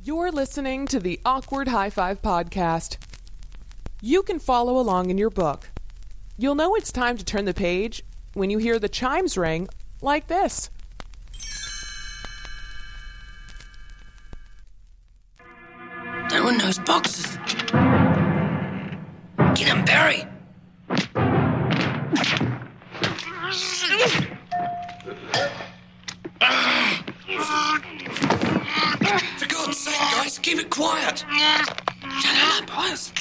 You're listening to the Awkward High Five podcast. You can follow along in your book. You'll know it's time to turn the page when you hear the chimes ring like this. They're in those boxes. Get him, Barry. For God's sake, guys, keep it quiet. Shut up, boys.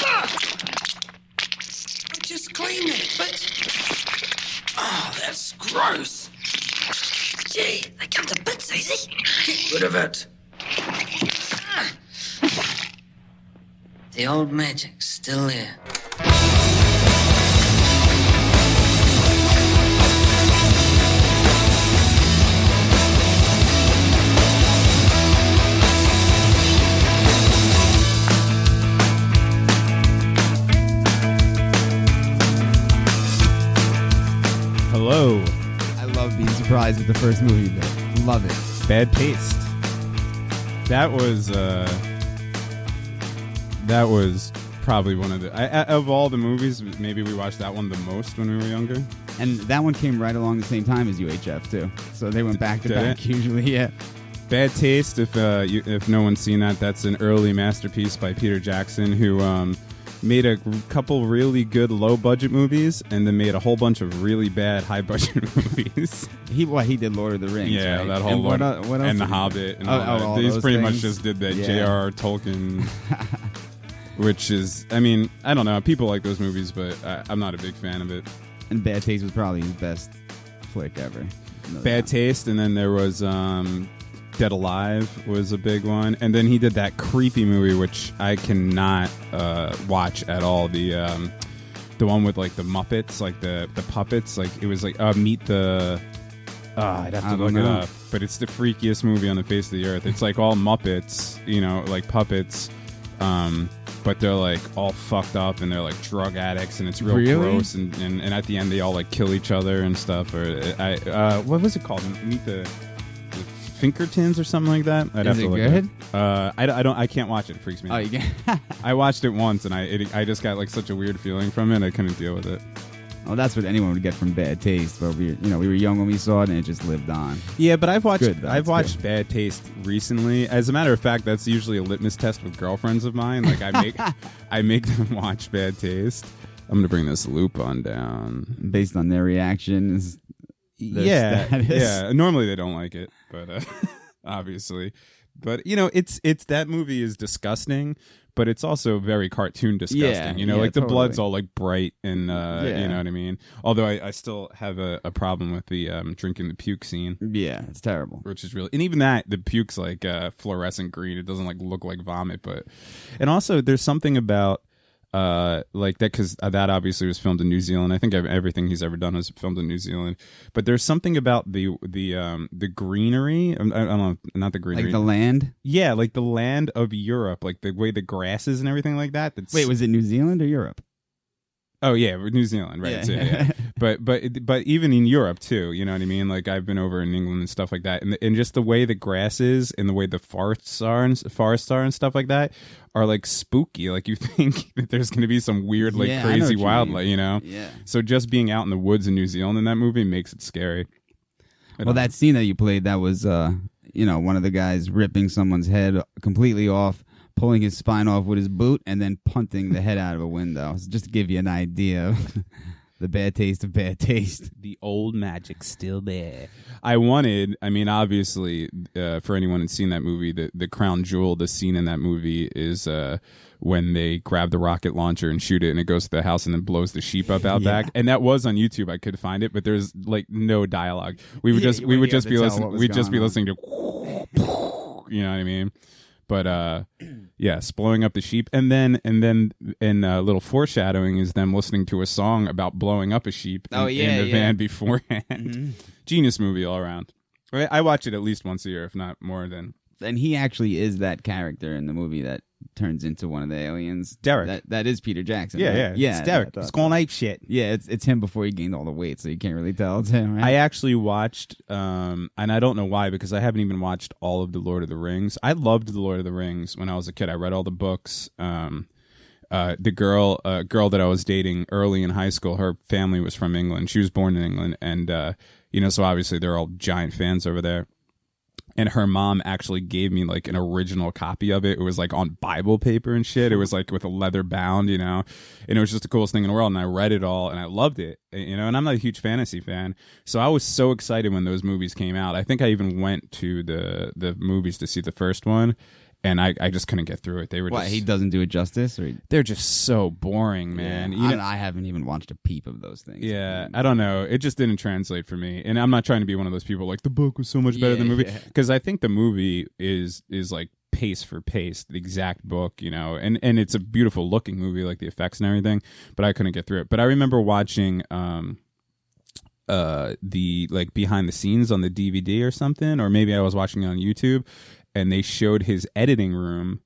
I just cleaned it, but... Oh, that's gross. Gee, they come to bits easy. Get rid of it. The old magic's still there. Hello. I love being surprised with the first movie bit. Love it. Bad Taste. That was probably one of the... of all the movies, maybe we watched that one the most when we were younger. And that one came right along the same time as UHF, too. So they went back to back usually, yeah. Bad Taste, if no one's seen that, that's an early masterpiece by Peter Jackson, who made a couple really good low-budget movies and then made a whole bunch of really bad high-budget movies. He did Lord of the Rings, yeah, right? that whole and Lord, what else and The Hobbit. And all these pretty much things? just did that Yeah. J.R.R. Tolkien... Which is, I mean, I don't know. People like those movies, but I'm not a big fan of it. And Bad Taste was probably his best flick ever. Bad Taste, and then there was Dead Alive was a big one. And then he did that creepy movie, which I cannot watch at all. The one with, like, the Muppets, like, the puppets. Like, it was like, Meet the... I'd have to look it up. But it's the freakiest movie on the face of the earth. It's, like, all Muppets, you know, like puppets. But they're like all fucked up and they're like drug addicts and it's real gross and at the end they all like kill each other and stuff. Or what was it called? Meet the Pinkertons or something like that. I'd have to look good? It up. I can't watch it. It freaks me out. Oh, you can. I watched it once and I just got like such a weird feeling from it. I couldn't deal with it. Well, that's what anyone would get from Bad Taste. But we were young when we saw it, and it just lived on. Yeah, but I've watched Good. Bad Taste recently. As a matter of fact, that's usually a litmus test with girlfriends of mine. Like I make them watch Bad Taste. I'm gonna bring this loop on down Based on their reactions. Yeah, status. yeah. Normally they don't like it, but obviously. But it's that movie is disgusting. But it's also very cartoon disgusting, like the totally. blood's all like bright and you know what I mean. Although I still have a problem with the drinking the puke scene. Yeah, it's terrible. Which is really, and even that the puke's like fluorescent green. It doesn't like look like vomit, and also there's something about like that because that obviously was filmed in New Zealand. I think everything he's ever done was filmed in New Zealand. But there's something about the greenery. I don't know, not the greenery, Like the land. Yeah, like the land of Europe, like the way the grass is and everything like that. Wait, was it New Zealand or Europe? Oh yeah, New Zealand, right? Yeah. So, yeah. But even in Europe too, you know what I mean? Like I've been over in England and stuff like that, and just the way the grass is and the way the forests are and stuff like that are like spooky. Like you think that there's going to be some weird, like crazy wildlife, Yeah. So just being out in the woods in New Zealand in that movie makes it scary. Well, that scene that you played, that was one of the guys ripping someone's head completely off, pulling his spine off with his boot, and then punting the head out of a window. So just to give you an idea of the bad taste of Bad Taste. The old magic's still there. Obviously, for anyone who's seen that movie, the crown jewel, the scene in that movie is when they grab the rocket launcher and shoot it, and it goes to the house and then blows the sheep up out back. And that was on YouTube. I could find it, but there's like no dialogue. We would just be listening to, you know what I mean? But yes, blowing up the sheep, and then a little foreshadowing is them listening to a song about blowing up a sheep in the van beforehand. Mm-hmm. Genius movie all around. I watch it at least once a year, if not more than. And he actually is that character in the movie that turns into one of the aliens. Derek. That is Peter Jackson. Yeah, right? yeah. It's Derek. He's going ape shit. Yeah, it's him before he gained all the weight, so you can't really tell it's him, right? I actually watched, and I don't know why, because I haven't even watched all of The Lord of the Rings. I loved The Lord of the Rings when I was a kid. I read all the books. The girl that I was dating early in high school, her family was from England. She was born in England, and so obviously they're all giant fans over there. And her mom actually gave me like an original copy of it. It was like on Bible paper and shit. It was like with a leather bound, and it was just the coolest thing in the world. And I read it all and I loved it, and I'm not a huge fantasy fan. So I was so excited when those movies came out. I think I even went to the movies to see the first one. And I just couldn't get through it. They were he doesn't do it justice? Or they're just so boring, man. Yeah, I haven't even watched a peep of those things. Yeah, I don't know. It just didn't translate for me. And I'm not trying to be one of those people like the book was so much better than the movie. Because I think the movie is like pace for pace, the exact book, and it's a beautiful looking movie, like the effects and everything. But I couldn't get through it. But I remember watching the like behind the scenes on the DVD or something, or maybe I was watching it on YouTube. And they showed his editing room,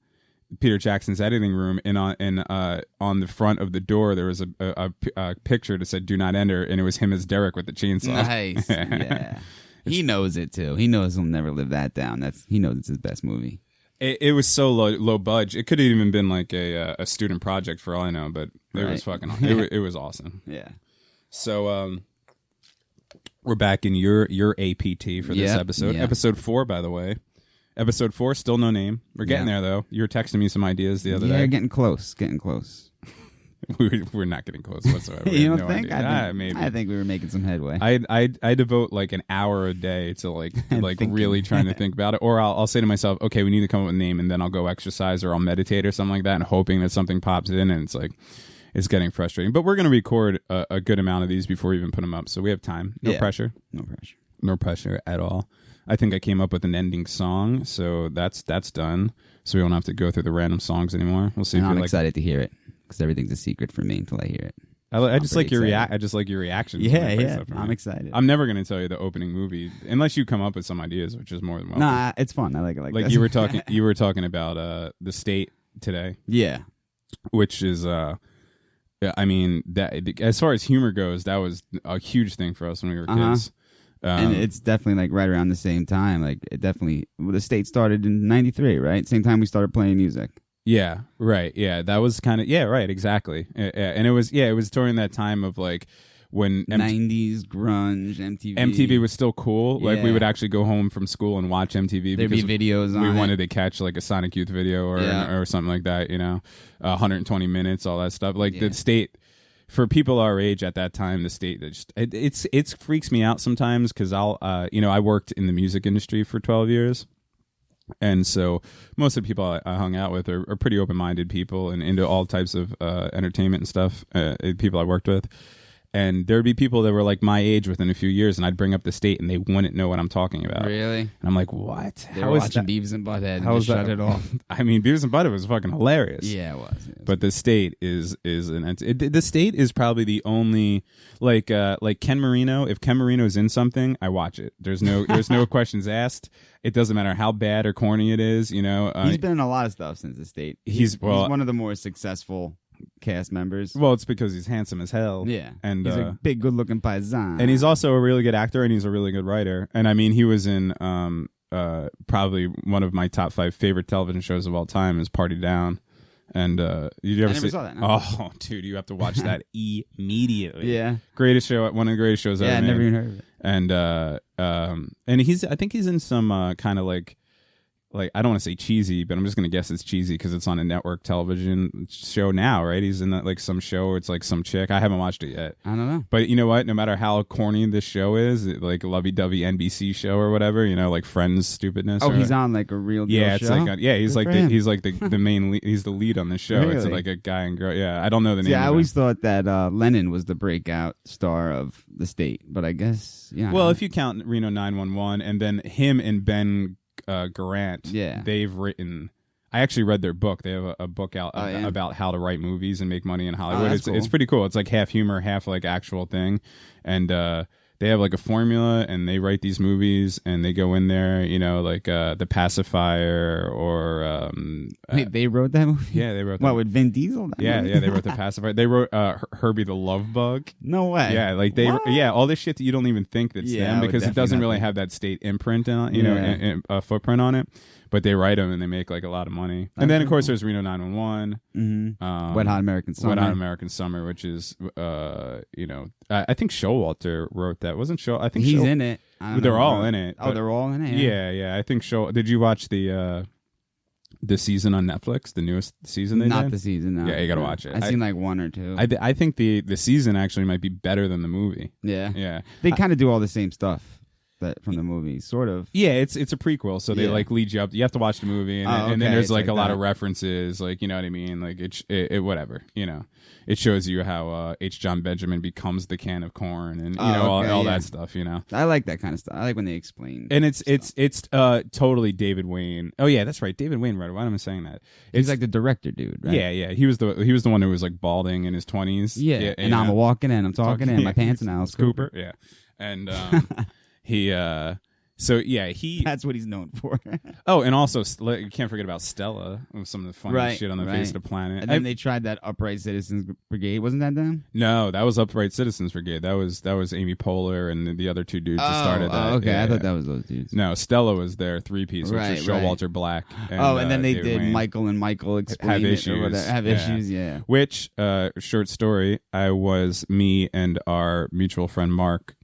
Peter Jackson's editing room, and on the front of the door there was a picture that said "Do not enter," and it was him as Derek with the chainsaw. Nice, yeah. He knows it too. He knows he'll never live that down. He knows it's his best movie. It was so low budge. It could have even been like a student project for all I know, but it was fucking. It was awesome. Yeah. So we're back in your APT for this episode. Yep. Episode 4, by the way. Episode 4, still no name. We're getting there, though. You were texting me some ideas the other day. Yeah, getting close. We're not getting close whatsoever. You don't think? Maybe. I think we were making some headway. I devote like an hour a day to like really trying to think about it. Or I'll say to myself, okay, we need to come up with a name, and then I'll go exercise or I'll meditate or something like that, and hoping that something pops in, and it's getting frustrating. But we're going to record a good amount of these before we even put them up, so we have time. No pressure. No pressure at all. I think I came up with an ending song, so that's done. So we don't have to go through the random songs anymore. We'll see. I'm excited to hear it because everything's a secret for me until I hear it. I just like your I just like your reaction. Yeah. I'm excited. I'm never going to tell you the opening movie unless you come up with some ideas, which is more than welcome. Nah, it's fun. I like it. Like you were talking. You were talking about The State today. Yeah, which is I mean that as far as humor goes, that was a huge thing for us when we were kids. And it's definitely like right around the same time. Like The State started in '93, right? Same time we started playing music. Yeah, right. Yeah, that was kind of right. Exactly. And it was during that time of like when 90s grunge, MTV. MTV was still cool. Like we would actually go home from school and watch MTV. There'd be videos on we wanted to catch like a Sonic Youth video or something like that. 120 minutes, all that stuff. Like The State. For people our age at that time, The State, it freaks me out sometimes because I worked in the music industry for 12 years. And so most of the people I hung out with are pretty open-minded people and into all types of entertainment and stuff, people I worked with. And there'd be people that were like my age within a few years, and I'd bring up The State, and they wouldn't know what I'm talking about. Really? And I'm like, what? They were watching Beavis and Butthead and just shut it off. I mean, Beavis and Butthead was fucking hilarious. Yeah, it was. But The State The State is probably the only like Ken Marino. If Ken Marino's in something, I watch it. There's no questions asked. It doesn't matter how bad or corny it is. He's been in a lot of stuff since The State. He's one of the more successful cast members. Well, it's because he's handsome as hell. Yeah, and he's a big, good-looking paisan. And he's also a really good actor, and he's a really good writer. And I mean, he was in probably one of my top 5 favorite television shows of all time is Party Down. And you ever saw that? No? Oh, dude, you have to watch that immediately. Yeah, greatest show, one of the greatest shows ever. Yeah, I never even heard of it. And I think he's in some kind of like I don't want to say cheesy, but I'm just going to guess it's cheesy because it's on a network television show now, right? He's in that like some show where it's like some chick. I haven't watched it yet. I don't know. But you know what? No matter how corny this show is, like a lovey-dovey NBC show or whatever, like Friends stupidness. Oh, he's on like a real deal it's show? He's like the main lead, he's the lead on the show. Really? It's like a guy and girl. Yeah, I don't know the name. Yeah, I always thought that Lennon was the breakout star of The State, but I guess Well, if you count Reno 911 and then him and Ben Garant, they've written. I actually read their book. They have a book out about how to write movies and make money in Hollywood. Cool. It's pretty cool. It's like half humor, half like actual thing, and they have like a formula, and they write these movies, and they go in there, like The Pacifier or Wait, they wrote that movie? yeah, they wrote what with Vin Diesel? Yeah, they wrote The Pacifier. They wrote Herbie the Love Bug. No way. Yeah, like all this shit that you don't even think that's them because it doesn't really have that state imprint on a footprint on it. But they write them and they make like a lot of money. And then of course there's Reno 911, Wet Hot American Summer. Wet Hot American Summer, which is I think Showalter wrote that. Wasn't Show? I think he's in it. They're all in it. Oh, they're all in it. Yeah. I think Show. Did you watch the season on Netflix? The newest season they Not did? the season. No. Yeah, you gotta watch it. I've seen like one or two. I think the season actually might be better than the movie. Yeah. They kind of do all the same stuff. That from the movie, sort of. Yeah, it's a prequel, so they like lead you up. You have to watch the movie, and then there's like a lot of references, like you know what I mean, like it whatever, it shows you how H. John Benjamin becomes the can of corn, and all that stuff, I like that kind of stuff. I like when they explain. And it's totally David Wayne. Oh yeah, that's right, David Wayne wrote it. Why am I saying that? He's like the director, dude. Right? Yeah. He was the one who was like balding in his 20s. Yeah, and I'm walking in, I'm talking in, my pants in Alice Cooper. Yeah, and. He that's what he's known for. Oh, and also you can't forget about Stella, with some of the funniest shit on the face of the planet. And then they tried that Upright Citizens Brigade. Wasn't that them? No, that was Upright Citizens Brigade. That was Amy Poehler and the other two dudes that started that. Okay, yeah. I thought that was those dudes. No, Stella was their three-piece, which was Showalter Black. And then they did Wayne. Michael and Michael explain have issues. Have issues, yeah. Which short story? Me and our mutual friend Mark.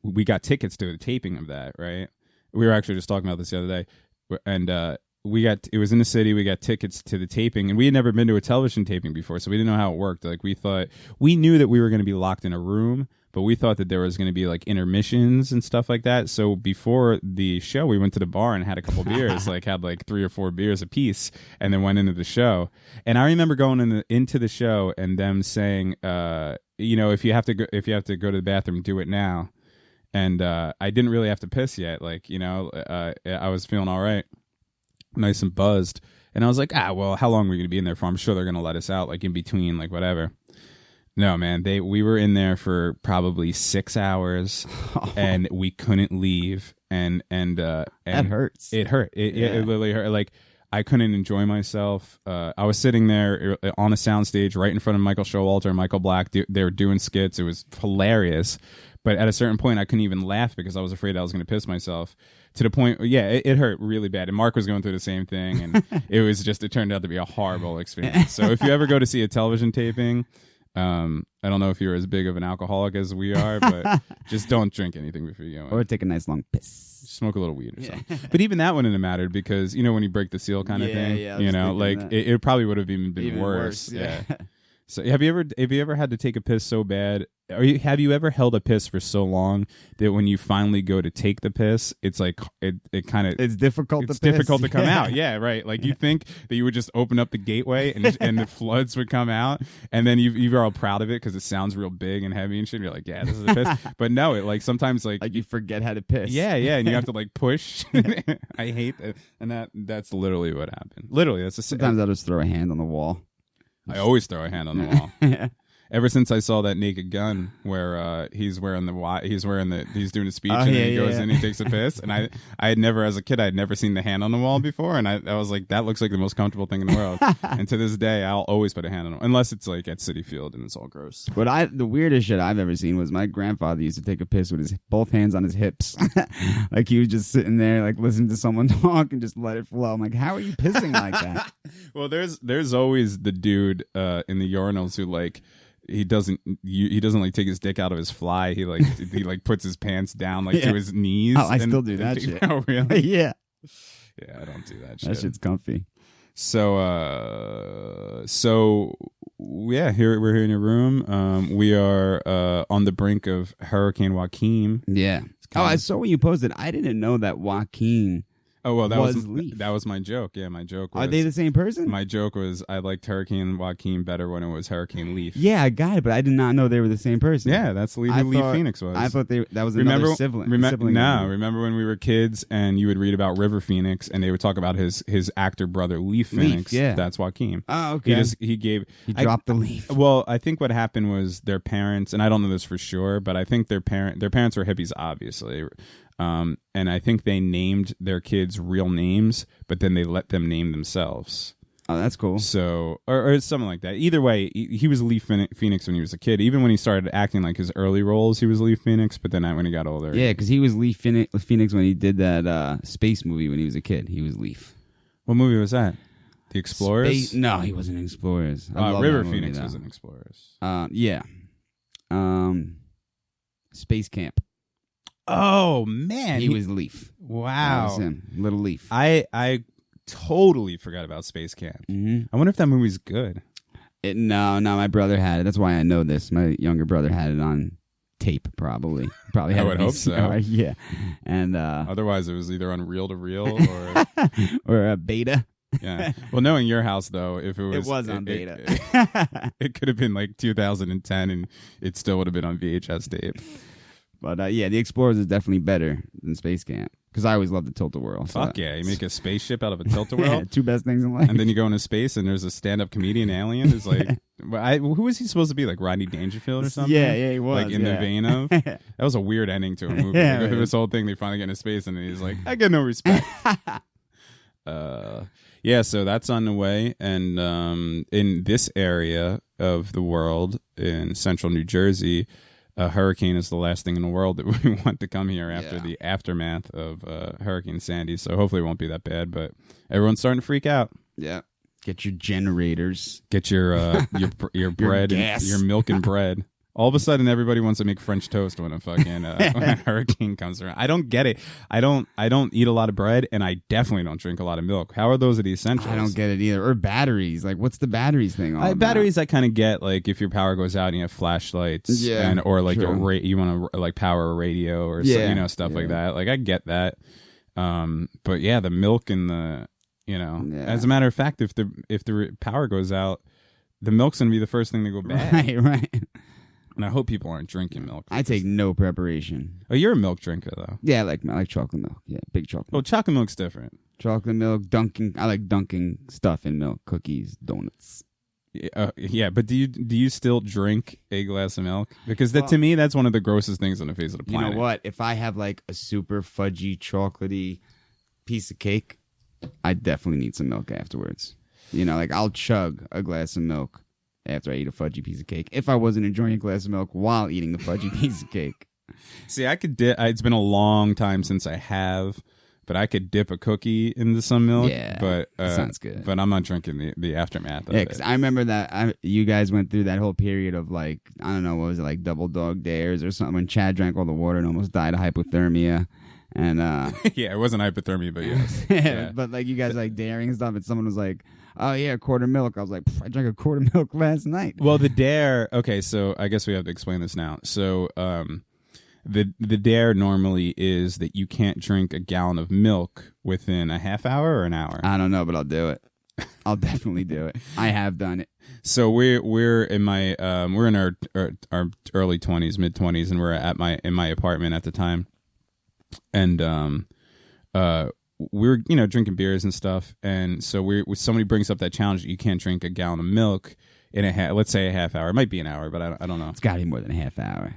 We got tickets to a taping of that, right? We were actually just talking about this the other day, and it was in the city. We got tickets to the taping, and we had never been to a television taping before, so we didn't know how it worked. Like we knew that we were going to be locked in a room, but we thought that there was going to be like intermissions and stuff like that. So before the show, we went to the bar and had a couple beers, had like 3 or 4 beers a piece, and then went into the show. And I remember going into the show and them saying, if you have to go to the bathroom, do it now. And I didn't really have to piss yet. I was feeling all right, nice and buzzed. And I was like, well, how long are we going to be in there for? I'm sure they're going to let us out, like in between, like whatever. No, man, we were in there for probably 6 hours, and we couldn't leave. And that hurts. It hurt. It literally hurt. Like I couldn't enjoy myself. I was sitting there on a soundstage right in front of Michael Showalter and Michael Black. They were doing skits. It was hilarious. But at a certain point, I couldn't even laugh because I was afraid I was going to piss myself. To the point, it hurt really bad. And Mark was going through the same thing, and it turned out to be a horrible experience. So if you ever go to see a television taping, I don't know if you're as big of an alcoholic as we are, but just don't drink anything before you go in. Or take a nice long piss. Smoke a little weed or something. But even that wouldn't have mattered because, when you break the seal kind of thing, it probably would have even been worse. Yeah. So have you ever had to take a piss so bad? Have you ever held a piss for so long that when you finally go to take the piss, it's like it's difficult to come out. Yeah, right. Like you think that you would just open up the gateway and the floods would come out, and then you're all proud of it because it sounds real big and heavy and shit. You're like, yeah, this is a piss. But no, it like sometimes like you forget how to piss. Yeah, and you have to like push. I hate that, and that's literally what happened. Literally, that's sometimes I'll just throw a hand on the wall. I always throw a hand on the wall. Yeah. Ever since I saw that Naked Gun where he's doing a speech and then he goes in and he takes a piss, and I had never, as a kid, I had never seen the hand on the wall before, and I was like, that looks like the most comfortable thing in the world. And to this day, I'll always put a hand on it, unless it's like at Citi Field and it's all gross. But the weirdest shit I've ever seen was my grandfather used to take a piss with both hands on his hips. Like he was just sitting there like listening to someone talk and just let it flow. I'm like, how are you pissing like that? Well, there's always the dude in the urinals who like he doesn't like take his dick out of his fly. He puts his pants down like to his knees. Oh, I still do that shit. Oh, really? Yeah. Yeah, I don't do that shit. That shit's comfy. So here we're here in your room. We are on the brink of Hurricane Joaquin. Yeah. I saw when you posted. I didn't know that Joaquin Oh well, Leaf. that was my joke. Yeah, my joke was. Are they the same person? My joke was I liked Hurricane Joaquin better when it was Hurricane Leaf. Yeah, I got it, but I did not know they were the same person. Yeah, that's who Leaf Phoenix was. I thought that was another sibling. Remember when we were kids and you would read about River Phoenix and they would talk about his actor brother Leaf Phoenix. Yeah, that's Joaquin. Oh, okay. He dropped the leaf. Well, I think what happened was their parents, and I don't know this for sure, but I think their parents were hippies, obviously. And I think they named their kids real names, but then they let them name themselves. Oh, that's cool. So, or something like that. Either way, he was Leaf Phoenix when he was a kid. Even when he started acting like his early roles, he was Leaf Phoenix. But then when he got older, yeah, because he was Leaf Phoenix when he did that space movie when he was a kid. He was Leaf. What movie was that? The Explorers? No, he wasn't in Explorers. River Phoenix was in Explorers. Yeah. Space Camp. Oh man, he was Leaf. Wow, that was him, Little Leaf. I totally forgot about Space Camp. Mm-hmm. I wonder if that movie's good. No, my brother had it. That's why I know this. My younger brother had it on tape, probably. Probably. I would hope so. Yeah, and otherwise it was either on reel to reel or or a beta. Yeah. Well, knowing your house though, if it was on beta, it could have been like 2010, and it still would have been on VHS tape. But yeah, the Explorers is definitely better than Space Camp because I always loved the Tilt-A-Whirl. Fuck yeah, you make a spaceship out of a Tilt-A-Whirl. Yeah, two best things in life. And then you go into space and there's a stand-up comedian alien who's like, who was he supposed to be? Like Rodney Dangerfield or something? Yeah, he was. Like in the vein of. That was a weird ending to a movie. Yeah, like, this whole thing, they finally get into space and then he's like, I get no respect. Yeah, so that's on the way, and in this area of the world, in central New Jersey, a hurricane is the last thing in the world that we want to come here after the aftermath of Hurricane Sandy. So hopefully it won't be that bad, but everyone's starting to freak out. Yeah, get your generators, get your bread, and your milk and bread. All of a sudden, everybody wants to make French toast when a fucking when a hurricane comes around. I don't get it. I don't eat a lot of bread, and I definitely don't drink a lot of milk. How are those the essentials? I don't get it either. Or batteries. Like, what's the batteries thing all about? Batteries, I kind of get. Like, if your power goes out and you have flashlights, or like you want to like power a radio or stuff like that. Like, I get that. But yeah, the milk and the as a matter of fact, if the power goes out, the milk's gonna be the first thing to go bad. Right. And I hope people aren't drinking milk. I take no preparation. Oh, you're a milk drinker, though. Yeah, I like chocolate milk. Yeah, big chocolate. Oh, chocolate milk's different. Chocolate milk, dunking. I like dunking stuff in milk, cookies, donuts. Yeah, but do you still drink a glass of milk? Because to me, that's one of the grossest things on the face of the planet. You know what? If I have like a super fudgy, chocolatey piece of cake, I definitely need some milk afterwards. Like I'll chug a glass of milk after I eat a fudgy piece of cake, if I wasn't enjoying a glass of milk while eating the fudgy piece of cake. See, I could dip. It's been a long time since I have, but I could dip a cookie into some milk. Yeah, but sounds good. But I'm not drinking the aftermath of it. Yeah, because I remember that you guys went through that whole period of like, I don't know, what was it, like double dog dares or something, when Chad drank all the water and almost died of hypothermia. And yeah, it wasn't hypothermia, but yes. Yeah. But like you guys like daring and stuff, and someone was like, oh yeah, a quart of milk. I was like, I drank a quart of milk last night. Well, the dare, okay, so I guess we have to explain this now. So the dare normally is that you can't drink a gallon of milk within a half hour or an hour. I don't know, but I'll do it. I'll definitely do it. I have done it. So we're in my we're in our early 20s, mid 20s, and we're in my apartment at the time. And we were drinking beers and stuff, and so somebody brings up that challenge that you can't drink a gallon of milk in let's say a half hour. It might be an hour, but I don't know. It's got to be more than a half hour.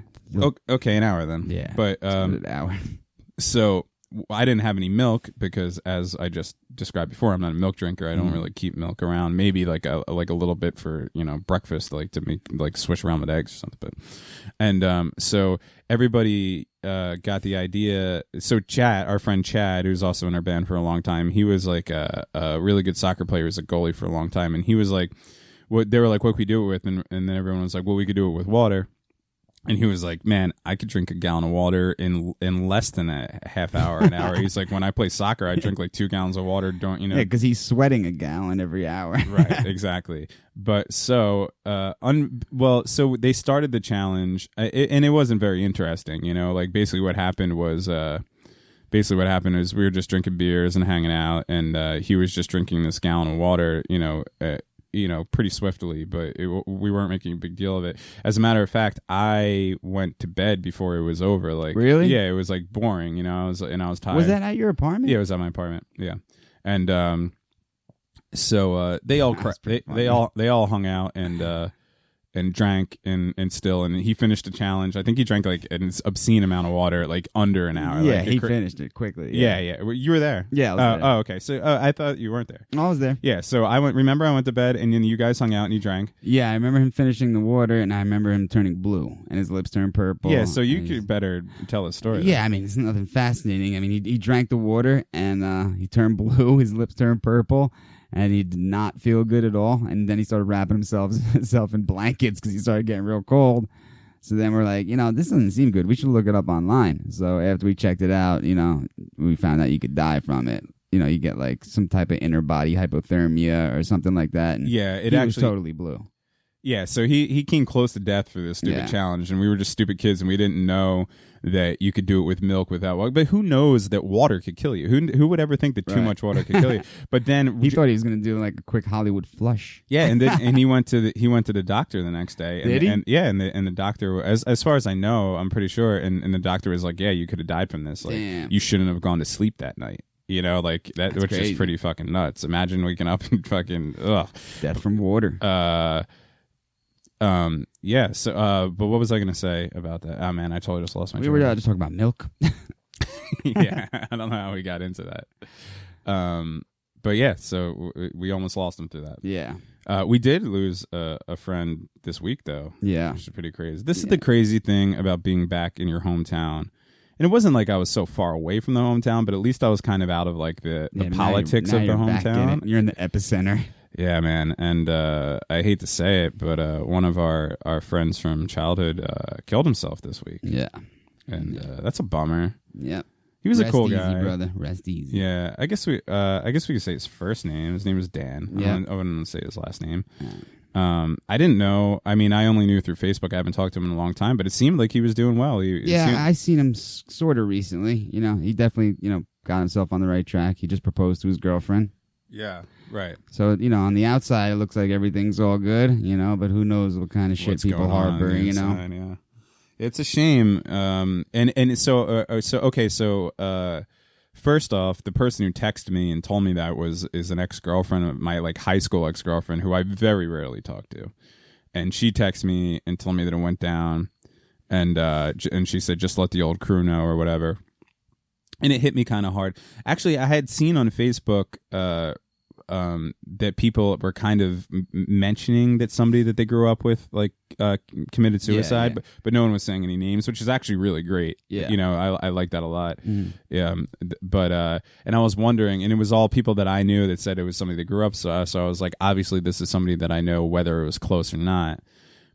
Okay, an hour then. Yeah, but an hour. So I didn't have any milk because, as I just described before, I'm not a milk drinker. I don't really keep milk around. Maybe like a little bit for breakfast, like to make like swish around with eggs or something. So everybody got the idea. So Chad, our friend Chad, who's also in our band for a long time, he was like a really good soccer player. He was a goalie for a long time, and he was like, "What?" They were like, "What could we do it with?" And then everyone was like, "Well, we could do it with water." And he was like, man, I could drink a gallon of water in less than a half hour, an hour. He's like, when I play soccer, I drink like 2 gallons of water. Yeah, because he's sweating a gallon every hour. Right, exactly. But so, so they started the challenge, and it wasn't very interesting. Like basically what happened was basically what happened is we were just drinking beers and hanging out, and he was just drinking this gallon of water, pretty swiftly, but we weren't making a big deal of it. As a matter of fact, I went to bed before it was over. Like, really? Yeah, it was like boring. I was tired. Was that at your apartment? Yeah, it was at my apartment. Yeah, and so they all they all hung out and drank and still, and he finished the challenge. I think he drank like an obscene amount of water, like under an hour. Yeah, like, he finished it quickly. Yeah. Well, you were there. Yeah, I was there. Oh, okay. So I thought you weren't there. I was there. Yeah. So I went to bed, and then you guys hung out and you drank. Yeah, I remember him finishing the water, and I remember him turning blue, and his lips turned purple. Yeah. So you could better tell a story. Yeah, I mean, it's nothing fascinating. I mean, he drank the water, and he turned blue. His lips turned purple. And he did not feel good at all. And then he started wrapping himself in blankets because he started getting real cold. So then we're like, this doesn't seem good. We should look it up online. So after we checked it out, we found out you could die from it. You get like some type of inner body hypothermia or something like that. And yeah, he was totally blue. Yeah, so he came close to death for this stupid challenge, and we were just stupid kids, and we didn't know that you could do it with milk without water. But who knows that water could kill you? Who would ever think that too much water could kill you? But then he thought he was going to do like a quick Hollywood flush. Yeah, and he went to the doctor the next day. Did he? And the doctor, as far as I know, I'm pretty sure, and the doctor was like, yeah, you could have died from this. Like, damn. You shouldn't have gone to sleep that night. Like that, That's which crazy. is pretty fucking nuts. Imagine waking up and fucking death from water. Yeah. So, but what was I gonna say about that? Oh man, I totally just lost my. We were just talking about milk. Yeah, I don't know how we got into that. But yeah, so we almost lost him through that. Yeah. We did lose a friend this week though. Yeah. Which is pretty crazy. This is the crazy thing about being back in your hometown. And it wasn't like I was so far away from the hometown, but at least I was kind of out of like the politics of the hometown. You're in the epicenter. Yeah, man. And I hate to say it, but one of our friends from childhood killed himself this week. Yeah. And that's a bummer. Yeah. He was Rest a cool easy, guy. brother. Rest easy. Yeah. I guess we could say his first name. His name was Dan. Yeah. I wouldn't say his last name. I didn't know. I mean, I only knew through Facebook. I haven't talked to him in a long time, but it seemed like he was doing well. I seen him sort of recently. He definitely, got himself on the right track. He just proposed to his girlfriend. Yeah, right. So, on the outside, it looks like everyth's all good, but who knows what kind of shit What's people going on harbor, the inside, Yeah. It's a shame. First off, the person who texted me and told me that is an ex-girlfriend of my like high school ex-girlfriend who I very rarely talk to. And she texted me and told me that it went down, and she said just let the old crew know or whatever. And it hit me kind of hard. Actually, I had seen on Facebook that people were kind of mentioning that somebody that they grew up with like committed suicide, but no one was saying any names, which is actually really great. Yeah. I like that a lot. Yeah, but and I was wondering, and it was all people that I knew that said it was somebody that grew up. So I was like, obviously this is somebody that I know, whether it was close or not.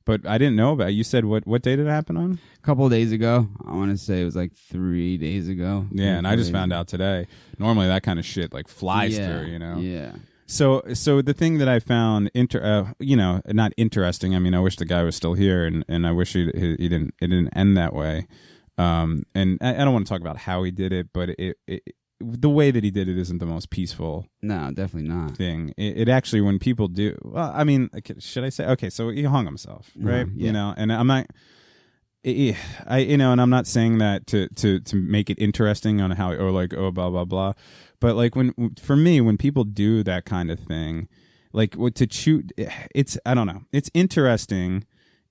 But I didn't know about it. You said what day did it happen on? A couple of days ago. I want to say it was like 3 days ago. Yeah, and I just found out today. Normally that kind of shit like flies through, Yeah. So the thing that I found not interesting. I mean, I wish the guy was still here, and I wish it didn't end that way. And I don't want to talk about how he did it, but the way that he did it isn't the most peaceful. No, definitely not. Thing. It actually, when people do, well, I mean, should I say? Okay, so he hung himself, right? Yeah. And I'm not. And I'm not saying that to make it interesting on how or like blah blah blah, but like for me when people do that kind of thing, like what to choose, I don't know, it's interesting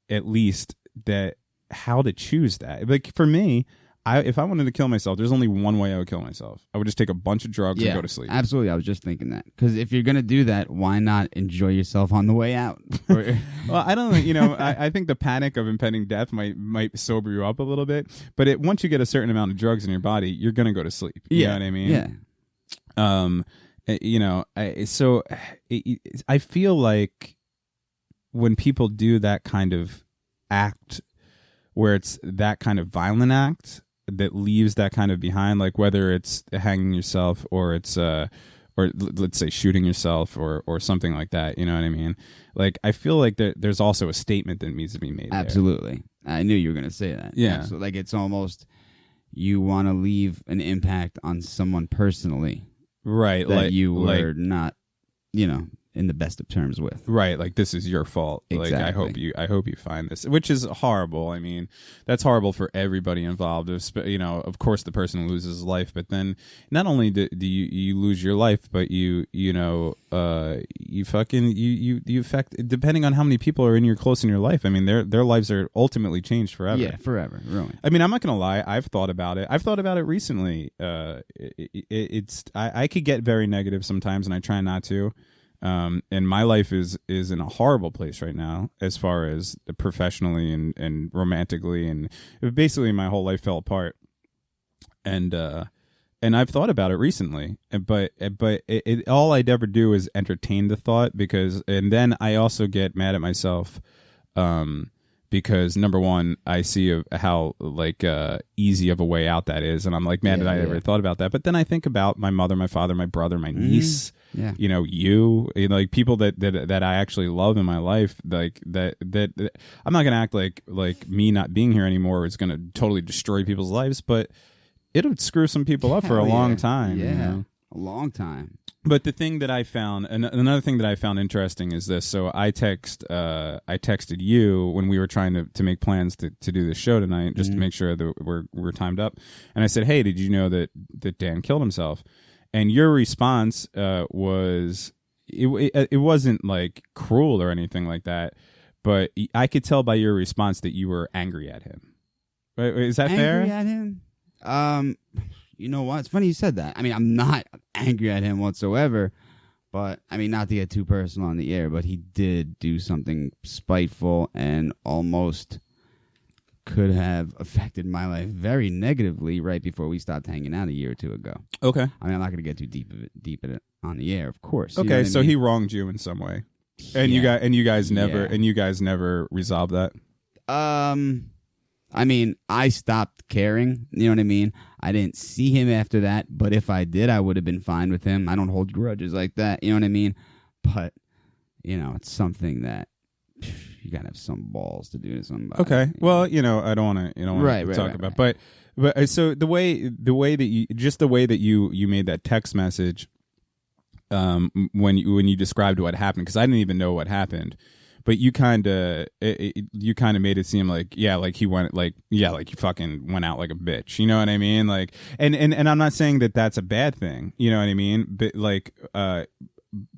at least that how to choose that. Like for me, if I wanted to kill myself, there's only one way I would kill myself. I would just take a bunch of drugs and go to sleep. Absolutely. I was just thinking that. Because if you're going to do that, why not enjoy yourself on the way out? Well, I don't know. I think the panic of impending death might sober you up a little bit. But once you get a certain amount of drugs in your body, you're going to go to sleep. You know what I mean? Yeah. I feel like when people do that kind of act, where it's that kind of violent act, that leaves that kind of behind, like whether it's hanging yourself or it's or let's say shooting yourself or something like that, you know what I mean? Like I feel like there's also a statement that needs to be made. Absolutely. I knew you were going to say that. Yeah. So like it's almost, you want to leave an impact on someone personally, right? That like you were not, in the best of terms with. Right, like this is your fault. Exactly. Like I hope you find this, which is horrible. I mean, that's horrible for everybody involved. Of course, the person who loses his life, but then not only do you lose your life, but you affect, depending on how many people are in your life. I mean, their lives are ultimately changed forever. Yeah, forever, ruined. I mean, I'm not gonna lie. I've thought about it. I've thought about it recently. I could get very negative sometimes, and I try not to. And my life is in a horrible place right now, as far as professionally and romantically, and basically my whole life fell apart. And I've thought about it recently, but all I'd ever do is entertain the thought, and then I also get mad at myself, because number one, I see how easy of a way out that is, and I'm like, man, did I ever thought about that? But then I think about my mother, my father, my brother, my niece, like people that I actually love in my life, like that I'm not gonna act like me not being here anymore is gonna totally destroy people's lives, but it would screw some people up for a long time. Yeah, a long time. But the thing that I found, and another thing that I found interesting is this. So I texted you when we were trying to make plans to do this show tonight, just to make sure that we're timed up. And I said, hey, did you know that Dan killed himself? And your response was, it wasn't like cruel or anything like that, but I could tell by your response that you were angry at him. Is that fair? Angry at him? You know what? It's funny you said that. I mean, I'm not angry at him whatsoever, but I mean, not to get too personal on the air, but he did do something spiteful and almost could have affected my life very negatively right before we stopped hanging out a year or two ago. Okay. I mean, I'm not going to get too deep in it on the air, of course. Okay, you know what I so mean? he wronged you in some way, and you guys never resolved that. I mean, I stopped caring. You know what I mean? I didn't see him after that, but if I did, I would have been fine with him. I don't hold grudges like that. You know what I mean? But, it's something that you got to have some balls to do to somebody. Okay. Well, I don't want to talk about. But so the way that you made that text message, when you described what happened, because I didn't even know what happened. But you kind of made it seem like he went like he fucking went out like a bitch, you know what I mean? Like, and I'm not saying that that's a bad thing, you know what I mean? But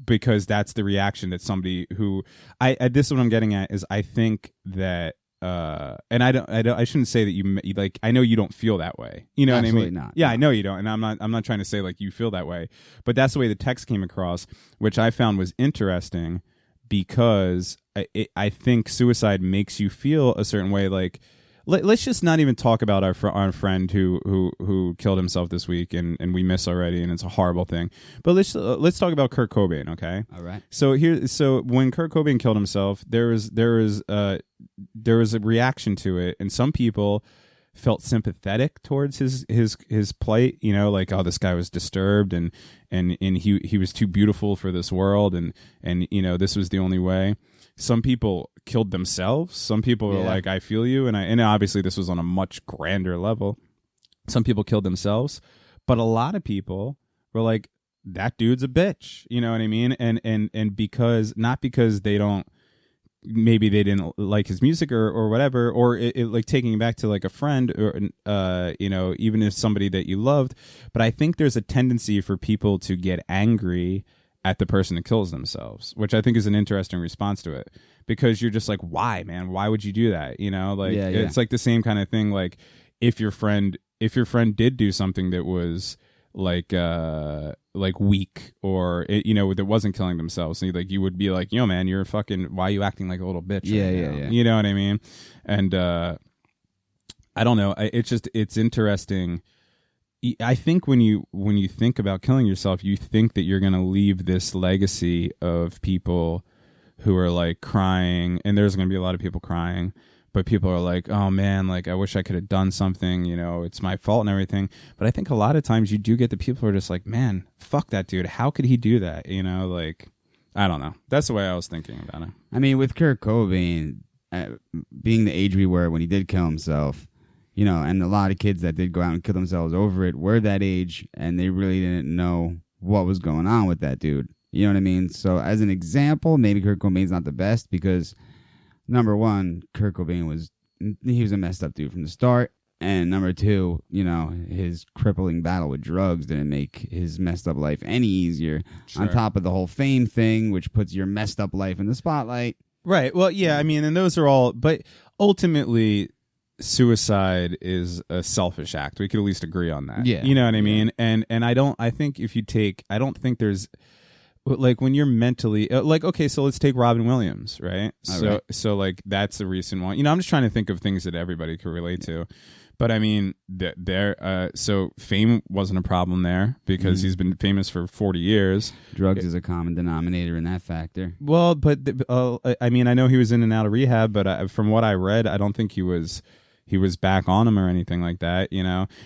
because that's the reaction that somebody who this is what I'm getting at is I think that and I shouldn't say that you like, I know you don't feel that way, you know Absolutely what I mean? Not. Yeah, No. I know you don't, and I'm not trying to say like you feel that way, but that's the way the text came across, which I found was interesting. Because I think suicide makes you feel a certain way. Like, let's just not even talk about our friend who killed himself this week, and we miss already, and it's a horrible thing. But let's talk about Kurt Cobain, okay? All right. So when Kurt Cobain killed himself, there was a reaction to it, and some people felt sympathetic towards his plight, like, oh, this guy was disturbed and he was too beautiful for this world, and this was the only way. Some people killed themselves. Some people were like, I feel you, and obviously this was on a much grander level. Some people killed themselves, but a lot of people were like, that dude's a bitch, you know what I mean? And because they don't, maybe they didn't like his music or whatever, or it like taking it back to like a friend or even if somebody that you loved. But I think there's a tendency for people to get angry at the person that kills themselves, which I think is an interesting response to it, because you're just like, why, man? Why would you do that? It's like the same kind of thing. Like if your friend did do something that was like weak, or that wasn't killing themselves, and you would be like, yo, man, you're fucking, why are you acting like a little bitch right now? You know what I mean? And I don't know, it's interesting. I think when you think about killing yourself, you think that you're gonna leave this legacy of people who are like crying, and there's gonna be a lot of people crying, but people are like, oh man, like I wish I could have done something, it's my fault and everything. But I think a lot of times you do get the people who are just like, man, fuck that dude. How could he do that? Like, I don't know. That's the way I was thinking about it. I mean, with Kurt Cobain, being the age we were when he did kill himself, And a lot of kids that did go out and kill themselves over it were that age, and they really didn't know what was going on with that dude. You know what I mean? So as an example, maybe Kurt Cobain's not the best because, number one, Kurt Cobain was a messed up dude from the start. And number two, his crippling battle with drugs didn't make his messed up life any easier. Sure. On top of the whole fame thing, which puts your messed up life in the spotlight. Right. Well, yeah, I mean, and those are all, but ultimately, suicide is a selfish act. We could at least agree on that. Yeah. You know what I mean? And I think if you take, I don't think there's, like when you're mentally, okay, so let's take Robin Williams, right? So like that's a recent one. I'm just trying to think of things that everybody could relate to. But I mean, so fame wasn't a problem there because he's been famous for 40 years. Drugs is a common denominator in that factor. Well, but I mean, I know he was in and out of rehab, but from what I read, I don't think he was back on him or anything like that.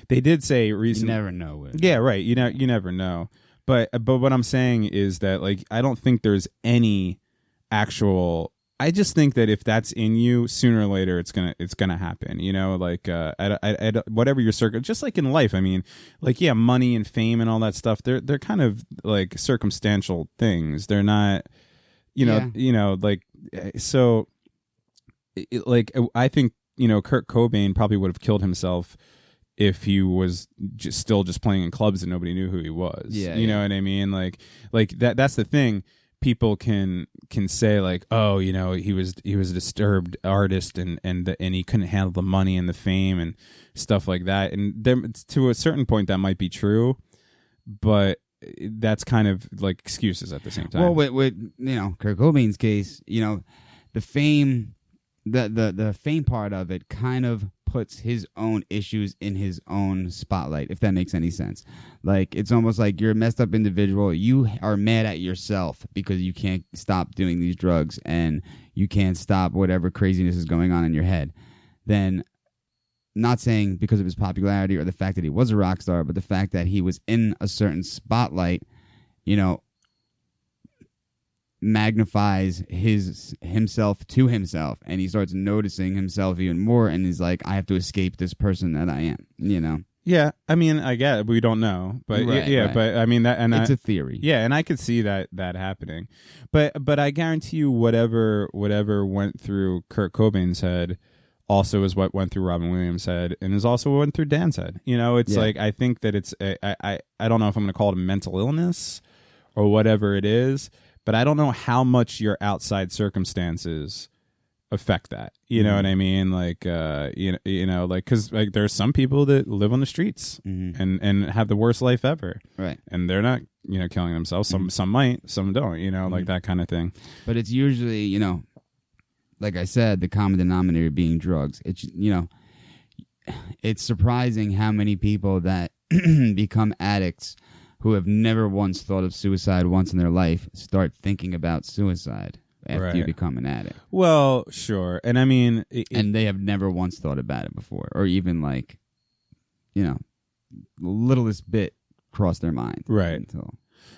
They did say recently. You never know it. Yeah, right. You never know. But what I'm saying is that like I don't think there's any actual. I just think that if that's in you, sooner or later it's gonna happen. Like whatever your circle, just like in life. I mean, like money and fame and all that stuff. They're kind of like circumstantial things. They're not, like so. Like I think Kurt Cobain probably would have killed himself if he was still just playing in clubs and nobody knew who he was. Yeah, you know what I mean? Like that's the thing. People can say like, oh, he was a disturbed artist and he couldn't handle the money and the fame and stuff like that. And there, to a certain point, that might be true, but that's kind of like excuses at the same time. Well, with Kurt Cobain's case, the fame, the fame part of it kind of puts his own issues in his own spotlight, if that makes any sense. Like, it's almost like you're a messed up individual. You are mad at yourself because you can't stop doing these drugs and you can't stop whatever craziness is going on in your head. Then, not saying because of his popularity or the fact that he was a rock star, but the fact that he was in a certain spotlight, magnifies himself to himself, and he starts noticing himself even more, and he's like, I have to escape this person that I am. Yeah, I mean, I get it. We don't know, but Right. but I mean that, and it's a theory. Yeah, and I could see that happening, but I guarantee you, whatever went through Kurt Cobain's head, also is what went through Robin Williams' head, and is also what went through Dan's head. It's like I think that it's I don't know if I'm going to call it a mental illness or whatever it is. But I don't know how much your outside circumstances affect that. You know what I mean? Like, like, because like there's some people that live on the streets and have the worst life ever, right? And they're not, killing themselves. Some might, some don't. Like that kind of thing. But it's usually, like I said, the common denominator being drugs. It's it's surprising how many people that become addicts who have never once thought of suicide once in their life start thinking about suicide after you become an addict. Well, sure. And I mean... and they have never once thought about it before, or even like, the littlest bit crossed their mind. Right.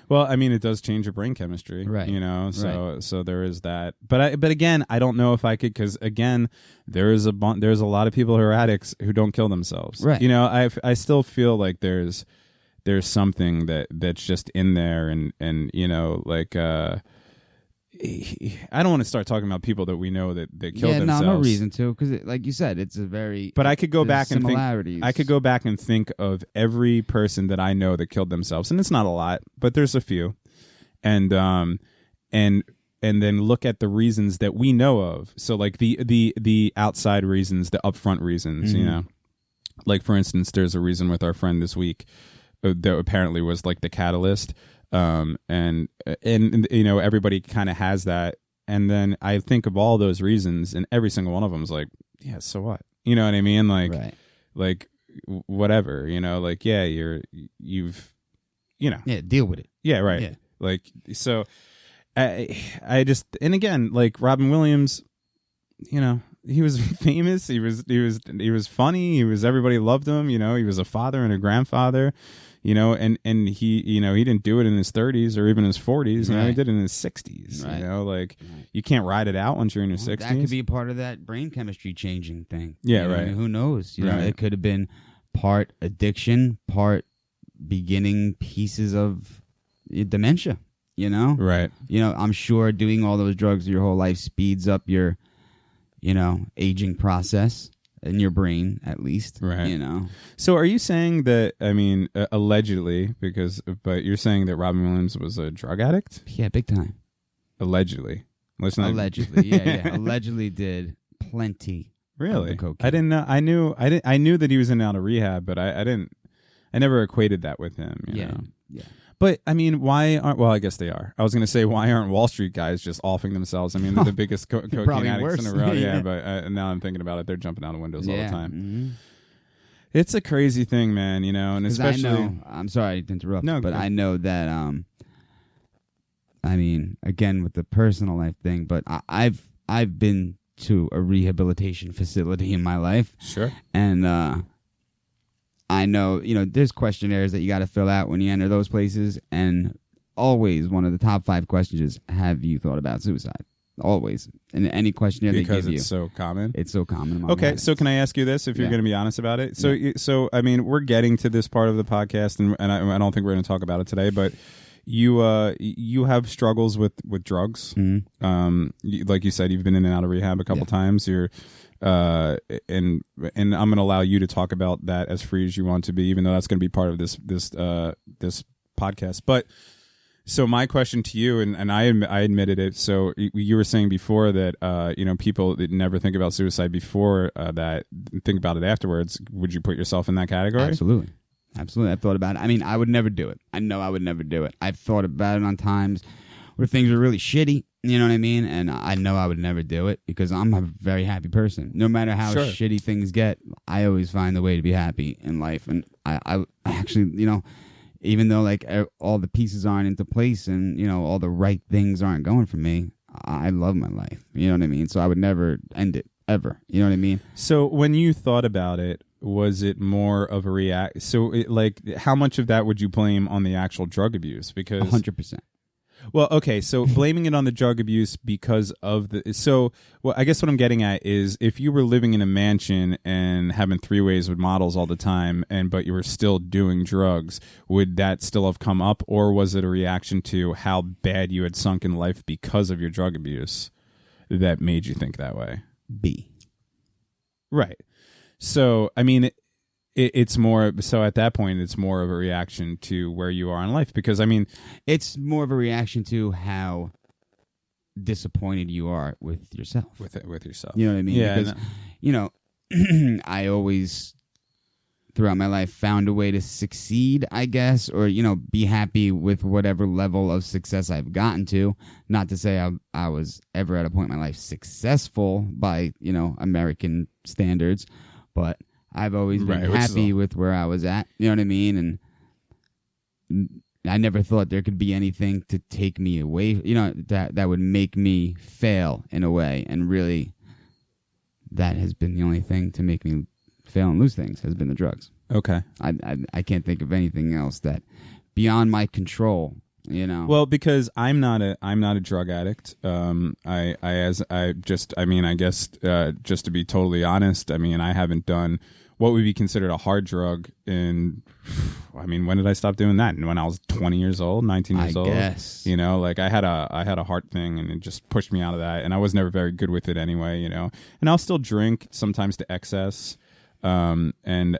Well, I mean, it does change your brain chemistry, right? So there is that. But again, I don't know if I could, because again, there's a lot of people who are addicts who don't kill themselves, right? I still feel like there's something that's just in there, and like I don't want to start talking about people that we know that killed themselves. No reason to, because like you said, it's a very. But I could go back and think. I could go back and think of every person that I know that killed themselves, and it's not a lot, but there's a few, and then look at the reasons that we know of. So like the outside reasons, the upfront reasons, like for instance, there's a reason with our friend this week that apparently was like the catalyst. And everybody kind of has that, and then I think of all those reasons, and every single one of them is like, yeah, so what? You know what I mean? Like, right. Like whatever, like, yeah, you've deal with it. Yeah, right. Yeah. Like, so I just, and again, like Robin Williams, he was famous. He was funny. Everybody loved him. You know, he was a father and a grandfather. You know, and he, you know, he didn't do it in his 30s or even his 40s. You know, he did it in his 60s. Right. You know, like you can't ride it out once you're in your 60s. That could be a part of that brain chemistry changing thing. Yeah, you know, right. I mean, who knows? You know, Right. it could have been part addiction, part beginning pieces of dementia. You know, Right. You know, I'm sure doing all those drugs your whole life speeds up your, you know, aging process in your brain, at least. Right. You know. So are you saying that, I mean, allegedly, but you're saying that Robin Williams was a drug addict? Yeah, big time. Allegedly. Allegedly, yeah. Allegedly did plenty. Really? Of the cocaine. I didn't know. I knew that he was in and out of rehab, but I never equated that with him. You know? Yeah. But I mean, why aren't? Well, I guess they are. I was going to say, why aren't Wall Street guys just offing themselves? I mean, they're the biggest cocaine Probably addicts in worse. a row. Yeah. Yeah, but now I'm thinking about it. They're jumping out of windows all the time. Mm-hmm. It's a crazy thing, man. You know, and 'Cause especially. I know, I'm sorry to interrupt, No, but go I know that. I mean, again with the personal life thing, but I've been to a rehabilitation facility in my life, Sure. and I know, you know, there's questionnaires that you got to fill out when you enter those places, and always one of the top 5 questions is, have you thought about suicide? Always. In any questionnaire Because they give it's so common. it's so common among Okay, addicts. so can I ask you this, if you're Yeah. going to be honest about it? So I mean, we're getting to this part of the podcast, and I don't think we're going to talk about it today, but you have struggles with drugs. Mm-hmm. Like you said, you've been in and out of rehab a couple times. You're and I'm going to allow you to talk about that as free as you want to be, even though that's going to be part of this podcast. But so my question to you, and I admitted it. So you were saying before that you know, people that never think about suicide before that think about it afterwards. Would you put yourself in that category? Absolutely. I've thought about it. I mean, I would never do it. I know I would never do it. I've thought about it on times where things were really shitty. You know what I mean? And I know I would never do it because I'm a very happy person. No matter how Sure. shitty things get, I always find a way to be happy in life. And I actually, you know, even though like all the pieces aren't into place and, you know, all the right things aren't going for me, I love my life. You know what I mean? So I would never end it ever. You know what I mean? So when you thought about it, was it more of a react? So like, how much of that would you blame on the actual drug abuse? Because 100%. Well, okay, so blaming it on the drug abuse because of well, I guess what I'm getting at is if you were living in a mansion and having 3-ways with models all the time, but you were still doing drugs, would that still have come up, or was it a reaction to how bad you had sunk in life because of your drug abuse that made you think that way? B. Right. So, I mean, it's more, so at that point, it's more of a reaction to where you are in life, because, I mean, It's more of a reaction to how disappointed you are with yourself. with yourself. You know what I mean? Yeah. Because, you know, I always, throughout my life, found a way to succeed, I guess, or, you know, be happy with whatever level of success I've gotten to. Not to say I was ever at a point in my life successful by, you know, American standards, but I've always been happy with where I was at. You know what I mean? And I never thought there could be anything to take me away, you know, that would make me fail in a way. And really, that has been the only thing to make me fail and lose things, has been the drugs. Okay. I can't think of anything else that beyond my control, you know. Well, because I'm not a drug addict. I guess just to be totally honest, I mean, I haven't done what would be considered a hard drug when did I stop doing that? When I was 20 years old, 19 years old. I guess. You know, like I had a heart thing and it just pushed me out of that, and I was never very good with it anyway, you know. And I'll still drink sometimes to excess. And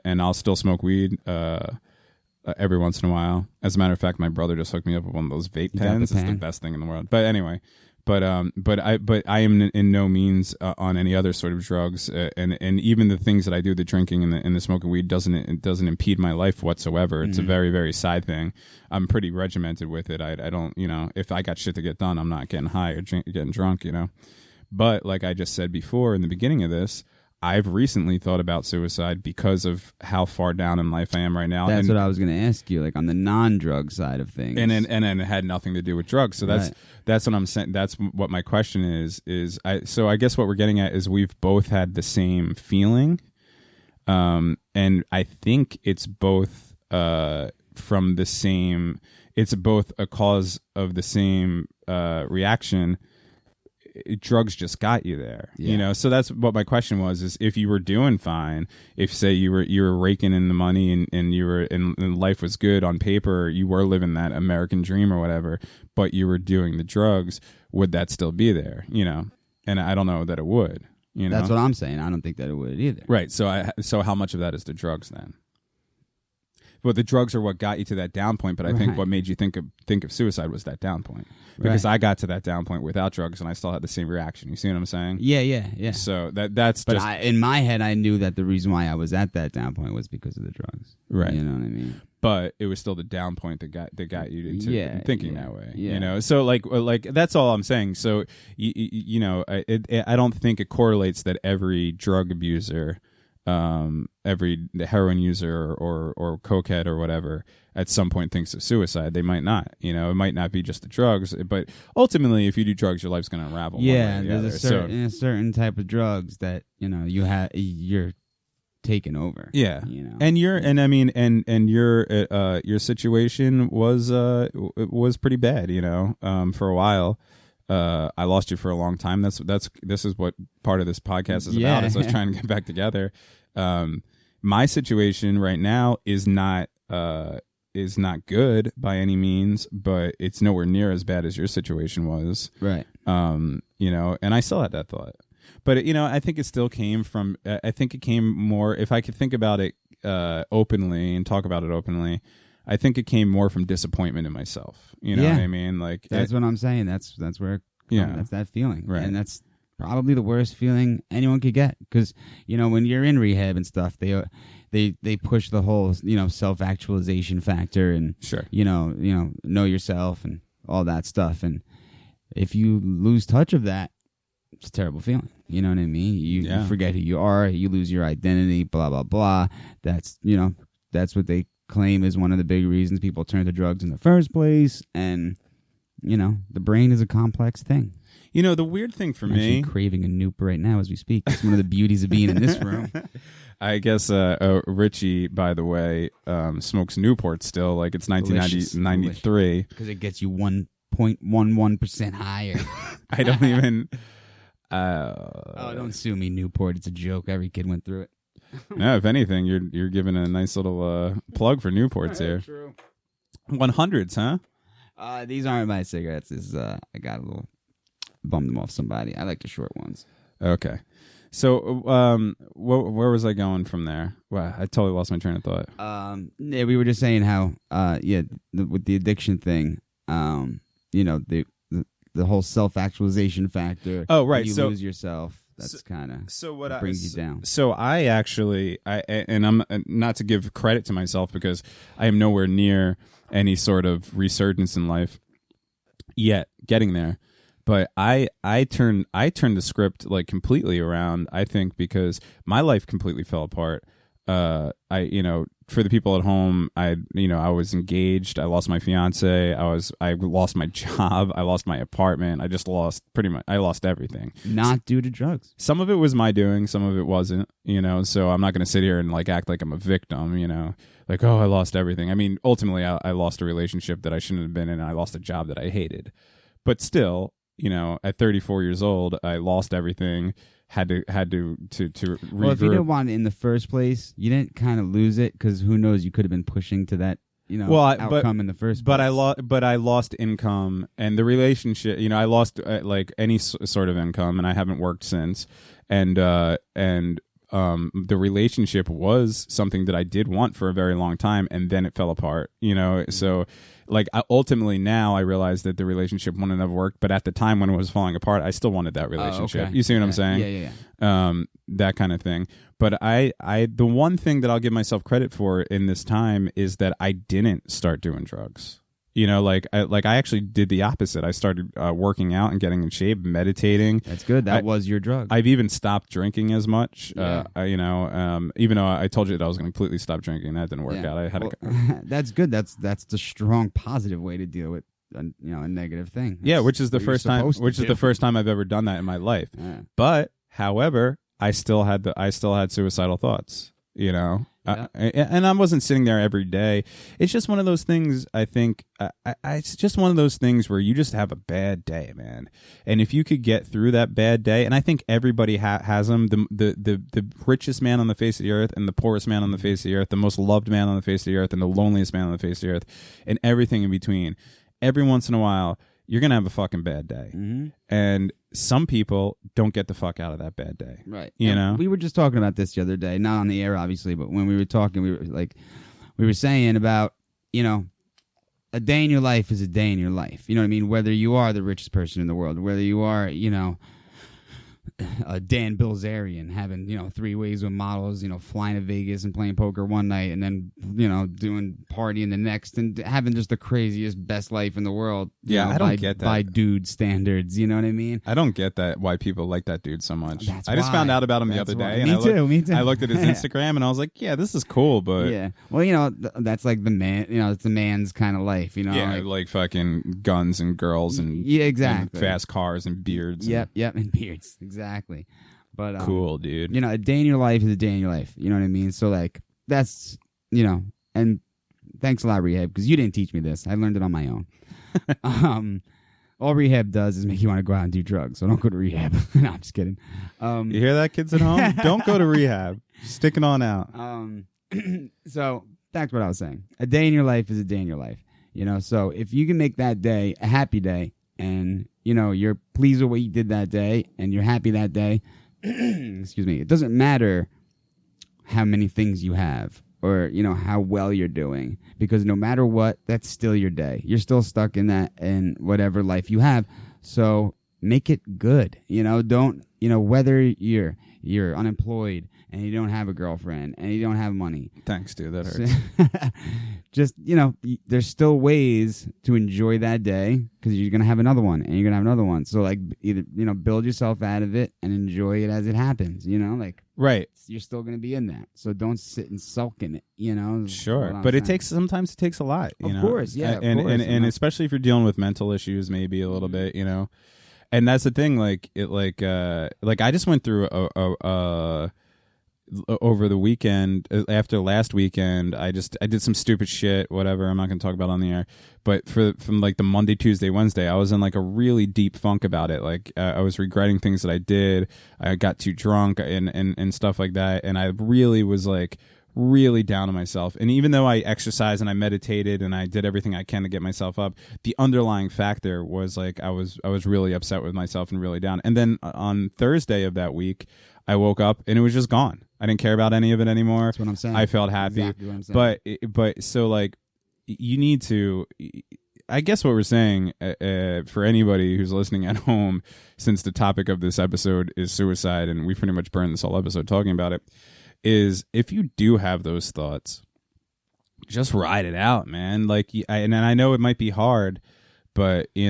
I'll still smoke weed every once in a while. As a matter of fact, my brother just hooked me up with one of those vape pens. It's the best thing in the world. But anyway, but I am in no means on any other sort of drugs, and even the things that I do, the drinking and the smoking weed doesn't impede my life whatsoever. It's a very, very side thing. I'm pretty regimented with it. I don't, you know, if I got shit to get done, I'm not getting high or getting drunk, you know. But like I just said before in the beginning of this, I've recently thought about suicide because of how far down in life I am right now. That's what I was going to ask you, like on the non-drug side of things. And it had nothing to do with drugs. So that's what I'm saying. That's what my question is. I guess what we're getting at is we've both had the same feeling, and I think it's both from the same. It's both a cause of the same reaction. Drugs just got you there, you know. So that's what my question was: is if you were doing fine, if say you were raking in the money and you were and life was good on paper, you were living that American dream or whatever, but you were doing the drugs, would that still be there? You know, and I don't know that it would. You know, that's what I'm saying. I don't think that it would either. Right. So how much of that is the drugs then? Well, the drugs are what got you to that down point, but I think what made you think of suicide was that down point. Because I got to that down point without drugs, and I still had the same reaction. You see what I'm saying? Yeah. So that's but just... in my head, I knew that the reason why I was at that down point was because of the drugs. Right. You know what I mean? But it was still the down point that got you into thinking that way. Yeah. You know, so like that's all I'm saying. So you know, I don't think it correlates that every drug abuser, every heroin user or cokehead or whatever at some point thinks of suicide. They might not. You know, it might not be just the drugs, but ultimately, if you do drugs, your life's going to unravel. Yeah, one way or the there's other. a certain type of drugs that you're taken over. Yeah, you know, and your situation was pretty bad. You know, for a while. I lost you for a long time. This is what part of this podcast is about. Is us trying to get back together. My situation right now is not good by any means, but it's nowhere near as bad as your situation was. Right. You know, and I still had that thought, but you know, I think it still came from. I think it came more. If I could think about it openly and talk about it openly, I think it came more from disappointment in myself. You know what I mean? Like that's what I'm saying. That's where that's that feeling, right? And that's probably the worst feeling anyone could get, because you know when you're in rehab and stuff, they push the whole self-actualization factor and you know yourself and all that stuff, and if you lose touch of that, it's a terrible feeling. You know what I mean? You forget who you are. You lose your identity. Blah blah blah. That's what they claim is one of the big reasons people turn to drugs in the first place. And you know, the brain is a complex thing. You know, the weird thing for me, I'm craving a Noop right now as we speak. It's one of the beauties of being in this room. I guess Ritchie, by the way, smokes Newport still, like it's 1993 because it gets you 1.11% higher. I don't even. Don't sue me, Newport. It's a joke. Every kid went through it. No, if anything, you're giving a nice little plug for Newports here. True. 100s, huh? These aren't my cigarettes. I got a little bummed them off somebody. I like the short ones. Okay. So, where was I going from there? Wow, I totally lost my train of thought. Yeah, we were just saying how, with the addiction thing, you know, the whole self-actualization factor. Oh, right. You lose yourself. That's kind of what brings you down. So I actually, and I'm not to give credit to myself because I am nowhere near any sort of resurgence in life yet, getting there. But I turned the script like completely around, I think, because my life completely fell apart. For the people at home, I was engaged. I lost my fiance. I lost my job. I lost my apartment. I lost everything. Not due to drugs. Some of it was my doing. Some of it wasn't, so I'm not going to sit here and like act like I'm a victim, like, oh, I lost everything. I mean, ultimately I lost a relationship that I shouldn't have been in. And I lost a job that I hated, but still, at 34 years old, I lost everything. Had to revert. Well, if you didn't want it in the first place, you didn't kind of lose it, because who knows, you could have been pushing to that outcome in the first place. But I lost income, and the relationship. I lost like any sort of income, and I haven't worked since. And the relationship was something that I did want for a very long time, and then it fell apart. So. Like ultimately now I realize that the relationship wouldn't have worked, but at the time when it was falling apart, I still wanted that relationship. You see what I'm saying? Yeah. That kind of thing. But the one thing that I'll give myself credit for in this time is that I didn't start doing drugs. You know, like I actually did the opposite. I started working out and getting in shape, meditating. That's good. That was your drug. I've even stopped drinking as much. Yeah. Even though I told you that I was going to completely stop drinking, that didn't work out. I had That's good. That's the strong, positive way to deal with a negative thing. That's which is the first time. Which is the first time I've ever done that in my life. Yeah. But however, I still had suicidal thoughts. You know. Yeah. And I wasn't sitting there every day. It's just one of those things. I think it's just one of those things where you just have a bad day, man. And if you could get through that bad day, and I think everybody has them. The richest man on the face of the earth, and the poorest man on the face of the earth, the most loved man on the face of the earth, and the loneliest man on the face of the earth, and everything in between. Every once in a while, you're gonna have a fucking bad day, and some people don't get the fuck out of that bad day. Right. You know? We were just talking about this the other day, not on the air, obviously, but when we were talking, we were saying about, a day in your life is a day in your life. You know what I mean? Whether you are the richest person in the world, whether you are, Dan Bilzerian having, 3 ways with models, flying to Vegas and playing poker one night and then, doing partying the next and having just the craziest, best life in the world. I don't get that. By dude standards, you know what I mean? I don't get that, why people like that dude so much. I just why. found out about him the other day. Me too. I looked at his Instagram and I was like, yeah, this is cool, but... Yeah. Well, that's like the man, it's the man's kind of life, Yeah, like fucking guns and girls and... Yeah, exactly. And fast cars and beards. Yep, and beards. Exactly. But cool, dude. A day in your life is a day in your life. You know what I mean? So, like, that's, and thanks a lot, Rehab, because you didn't teach me this. I learned it on my own. All Rehab does is make you want to go out and do drugs, so don't go to rehab. No, I'm just kidding. You hear that, kids at home? Don't go to rehab. Stick it on out. So, that's what I was saying. A day in your life is a day in your life. So if you can make that day a happy day and, you're pleased with what you did that day and you're happy that day, excuse me, it doesn't matter how many things you have or, how well you're doing, because no matter what, that's still your day. You're still stuck in that, in whatever life you have. So make it good. Don't, whether you're unemployed and you don't have a girlfriend and you don't have money. Thanks, dude. That hurts. Just, there's still ways to enjoy that day because you're going to have another one and you're going to have another one. So, like, either, build yourself out of it and enjoy it as it happens, Right. You're still going to be in that. So don't sit and sulk in it, Sure. But sometimes it takes a lot, Of course, yeah. And especially if you're dealing with mental issues, maybe a little bit, And that's the thing, I just went through over the weekend, after last weekend, I did some stupid shit, whatever. I'm not going to talk about it on the air. But from like the Monday, Tuesday, Wednesday, I was in like a really deep funk about it. Like I was regretting things that I did. I got too drunk and stuff like that. And I really was like really down on myself. And even though I exercised and I meditated and I did everything I can to get myself up, the underlying factor was like I was really upset with myself and really down. And then on Thursday of that week, I woke up and it was just gone. I didn't care about any of it anymore. That's what I'm saying. I felt happy. Exactly what I'm saying. But so like you need to, I guess what we're saying for anybody who's listening at home, since the topic of this episode is suicide and we pretty much burned this whole episode talking about it, is if you do have those thoughts, just ride it out, man. Like, and I know it might be hard, but they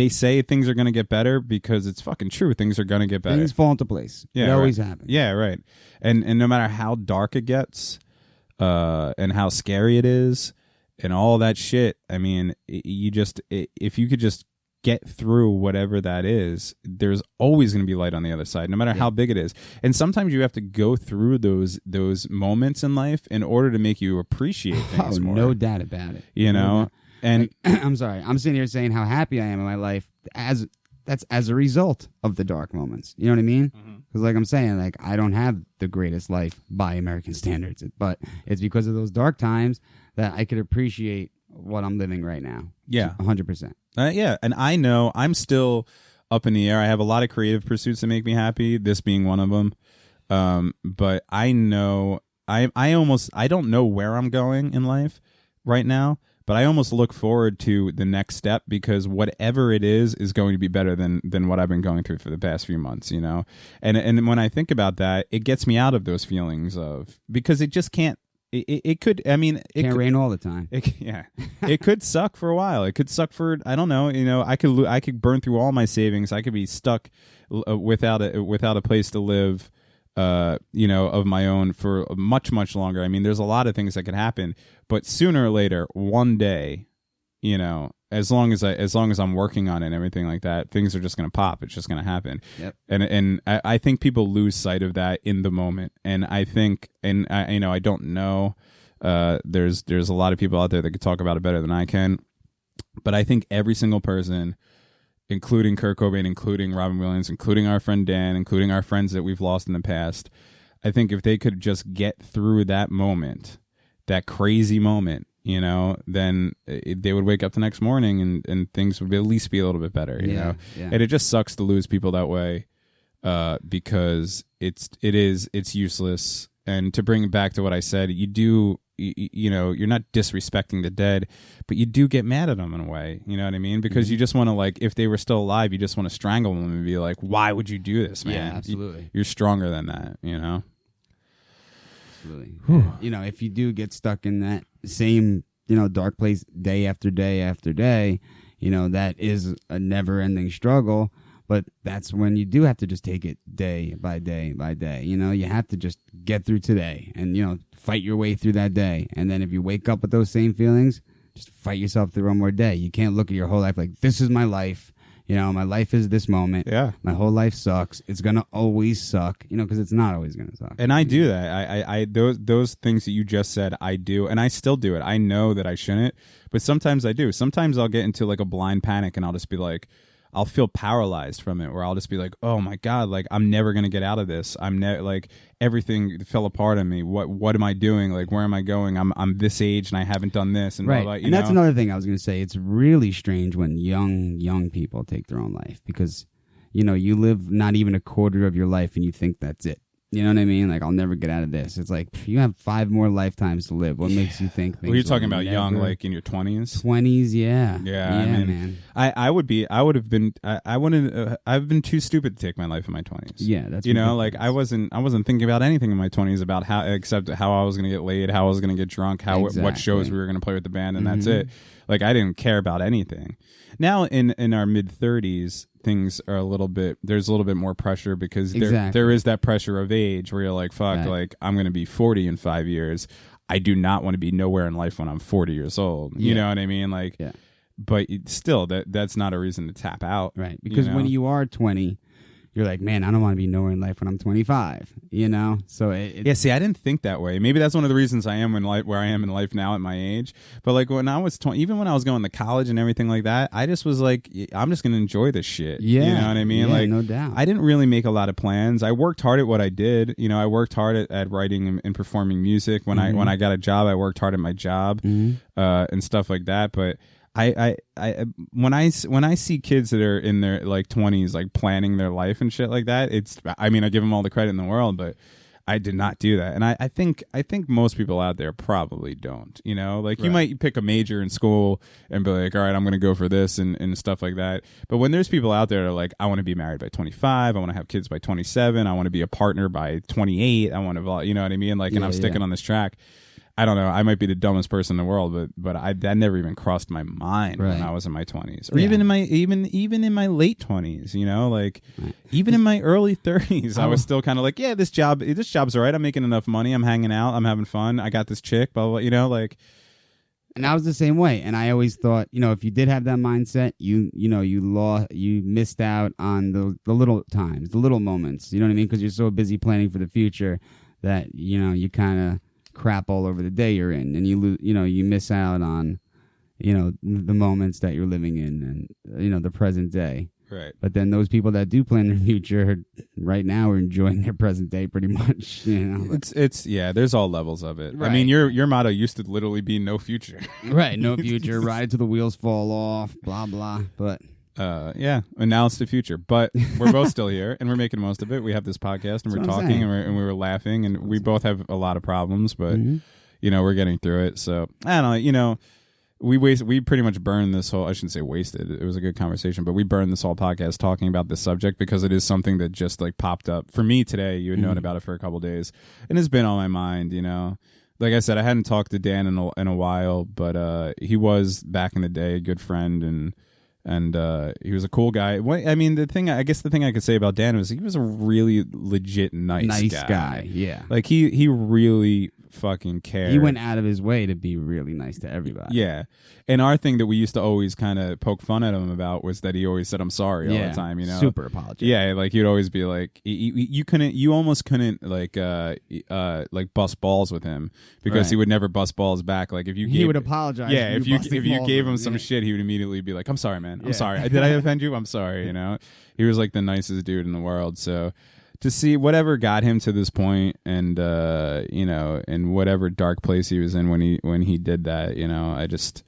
say things are going to get better because it's fucking true. Things are going to get better. Things fall into place. Yeah, it always happen. Yeah, right. And no matter how dark it gets, and how scary it is, and all that shit. I mean, if you could just get through whatever that is, there's always going to be light on the other side, no matter how big it is. And sometimes you have to go through those moments in life in order to make you appreciate things more. No doubt about it. And I'm sorry, I'm sitting here saying how happy I am in my life as a result of the dark moments. You know what I mean? Because like I'm saying, like I don't have the greatest life by American standards, but it's because of those dark times that I could appreciate what I'm living right now. Yeah. 100%. Yeah, and I know I'm still up in the air. I have a lot of creative pursuits that make me happy, this being one of them. But I know I don't know where I'm going in life right now, but I almost look forward to the next step because whatever it is going to be better than what I've been going through for the past few months, And when I think about that, it gets me out of those feelings of, because it just can't it could. I mean, it Can't could, rain all the time. It could suck for a while. It could suck for, I don't know. I could burn through all my savings. I could be stuck without a place to live. Of my own for much, much longer. I mean, there's a lot of things that could happen, but sooner or later, one day, as long as I'm working on it and everything like that, things are just going to pop. It's just going to happen. Yep. And I think people lose sight of that in the moment. And I think, I don't know, there's a lot of people out there that could talk about it better than I can, but I think every single person, including Kurt Cobain, including Robin Williams, including our friend Dan, including our friends that we've lost in the past, I think if they could just get through that moment, that crazy moment, then they would wake up the next morning and things would at least be a little bit better, you know? Yeah. And it just sucks to lose people that way because it's useless. And to bring it back to what I said, you're not disrespecting the dead, but you do get mad at them in a way. You know what I mean? Because you just want to, if they were still alive, you just want to strangle them and be like, why would you do this, man? Yeah, absolutely. You're stronger than that, Absolutely. If you do get stuck in that same, dark place day after day after day, that is a never-ending struggle. But that's when you do have to just take it day by day by day. You have to just get through today and, fight your way through that day. And then if you wake up with those same feelings, just fight yourself through one more day. You can't look at your whole life like, this is my life. My life is this moment. Yeah. My whole life sucks. It's going to always suck, because it's not always going to suck. And I do that. I those things that you just said, I do. And I still do it. I know that I shouldn't, but sometimes I do. Sometimes I'll get into a blind panic and I'll just be like, I'll feel paralyzed from it, where I'll just be like, oh my God, I'm never going to get out of this. Everything fell apart on me. What am I doing? Where am I going? I'm this age and I haven't done this. And right. blah, blah, and that's another thing I was going to say. It's really strange when young people take their own life because, you live not even a quarter of your life and you think that's it. You know what I mean? I'll never get out of this. It's you have 5 more lifetimes to live. What makes you think things? Well, you're talking about never... young, in your 20s? 20s, yeah. Yeah, I mean, man. I've been too stupid to take my life in my 20s. Yeah, that's I wasn't thinking about anything in my 20s about except how I was going to get laid, how I was going to get drunk, what shows we were going to play with the band, and that's it. I didn't care about anything. Now in our mid 30s, things are there's a little bit more pressure because there is that pressure of age where you're like, fuck, right. I'm going to be 40 in 5 years. I do not want to be nowhere in life when I'm 40 years old. You know what I mean? But still, that's not a reason to tap out. Right. Because when you are 20, you're like, man, I don't want to be nowhere in life when I'm 25, So see, I didn't think that way. Maybe that's one of the reasons I am where I am in life now at my age. But when I was 20, even when I was going to college and everything like that, I just was like, I'm just going to enjoy this shit. Yeah. You know what I mean? Yeah, no doubt. I didn't really make a lot of plans. I worked hard at what I did. I worked hard at writing and performing music. When I got a job, I worked hard at my job and stuff like that. But when I see kids that are in their 20s planning their life and shit like that, I give them all the credit in the world, but I did not do that. And I think most people out there probably don't, right. You might pick a major in school and be like, all right, I'm going to go for this and stuff like that. But when there's people out there that are like, I want to be married by 25, I want to have kids by 27, I want to be a partner by 28, I want to, you know what I mean? And I'm sticking on this track. I don't know. I might be the dumbest person in the world, but that never even crossed my mind when I was in my 20s, or even in my even in my late 20s. Even in my early 30s, I was still kind of like, yeah, this job's all right. I'm making enough money. I'm hanging out. I'm having fun. I got this chick. Blah blah. And I was the same way. And I always thought, if you did have that mindset, you missed out on the little times, the little moments. You know what I mean? Because you're so busy planning for the future that you kind of crap all over the day you're in, and you miss out on the moments that you're living in, and the present day. Right. But then those people that do plan their future right now are enjoying their present day pretty much. It's there's all levels of it. Right. I mean, your motto used to literally be no future. Right, no future, ride till the wheels fall off, blah blah. But and now it's the future, but we're both still here and we're making the most of it. We have this podcast and we're talking and we were laughing, and we both have a lot of problems, but we're getting through it. So I don't know, we pretty much burned this whole, I shouldn't say wasted, it was a good conversation, but we burned this whole podcast talking about this subject because it is something that just popped up for me today. You had known about it for a couple of days and it's been on my mind, like I said, I hadn't talked to Dan in a while, but he was back in the day a good friend, and he was a cool guy. I mean, the thing I could say about Dan was he was a really legit nice guy. Yeah, like he really fucking cared. He went out of his way to be really nice to everybody. Yeah, and our thing that we used to always kind of poke fun at him about was that he always said I'm sorry all the time. You know, super apologetic. Yeah, like he'd always be like, you almost couldn't like bust balls with him because he would never bust balls back. Like if he would apologize. Yeah, if you gave him some shit, he would immediately be like, I'm sorry, man. I'm sorry. Did I offend you? I'm sorry. You know, he was like the nicest dude in the world. So to see whatever got him to this point, and you know, in whatever dark place he was in when he did that, you know, I just,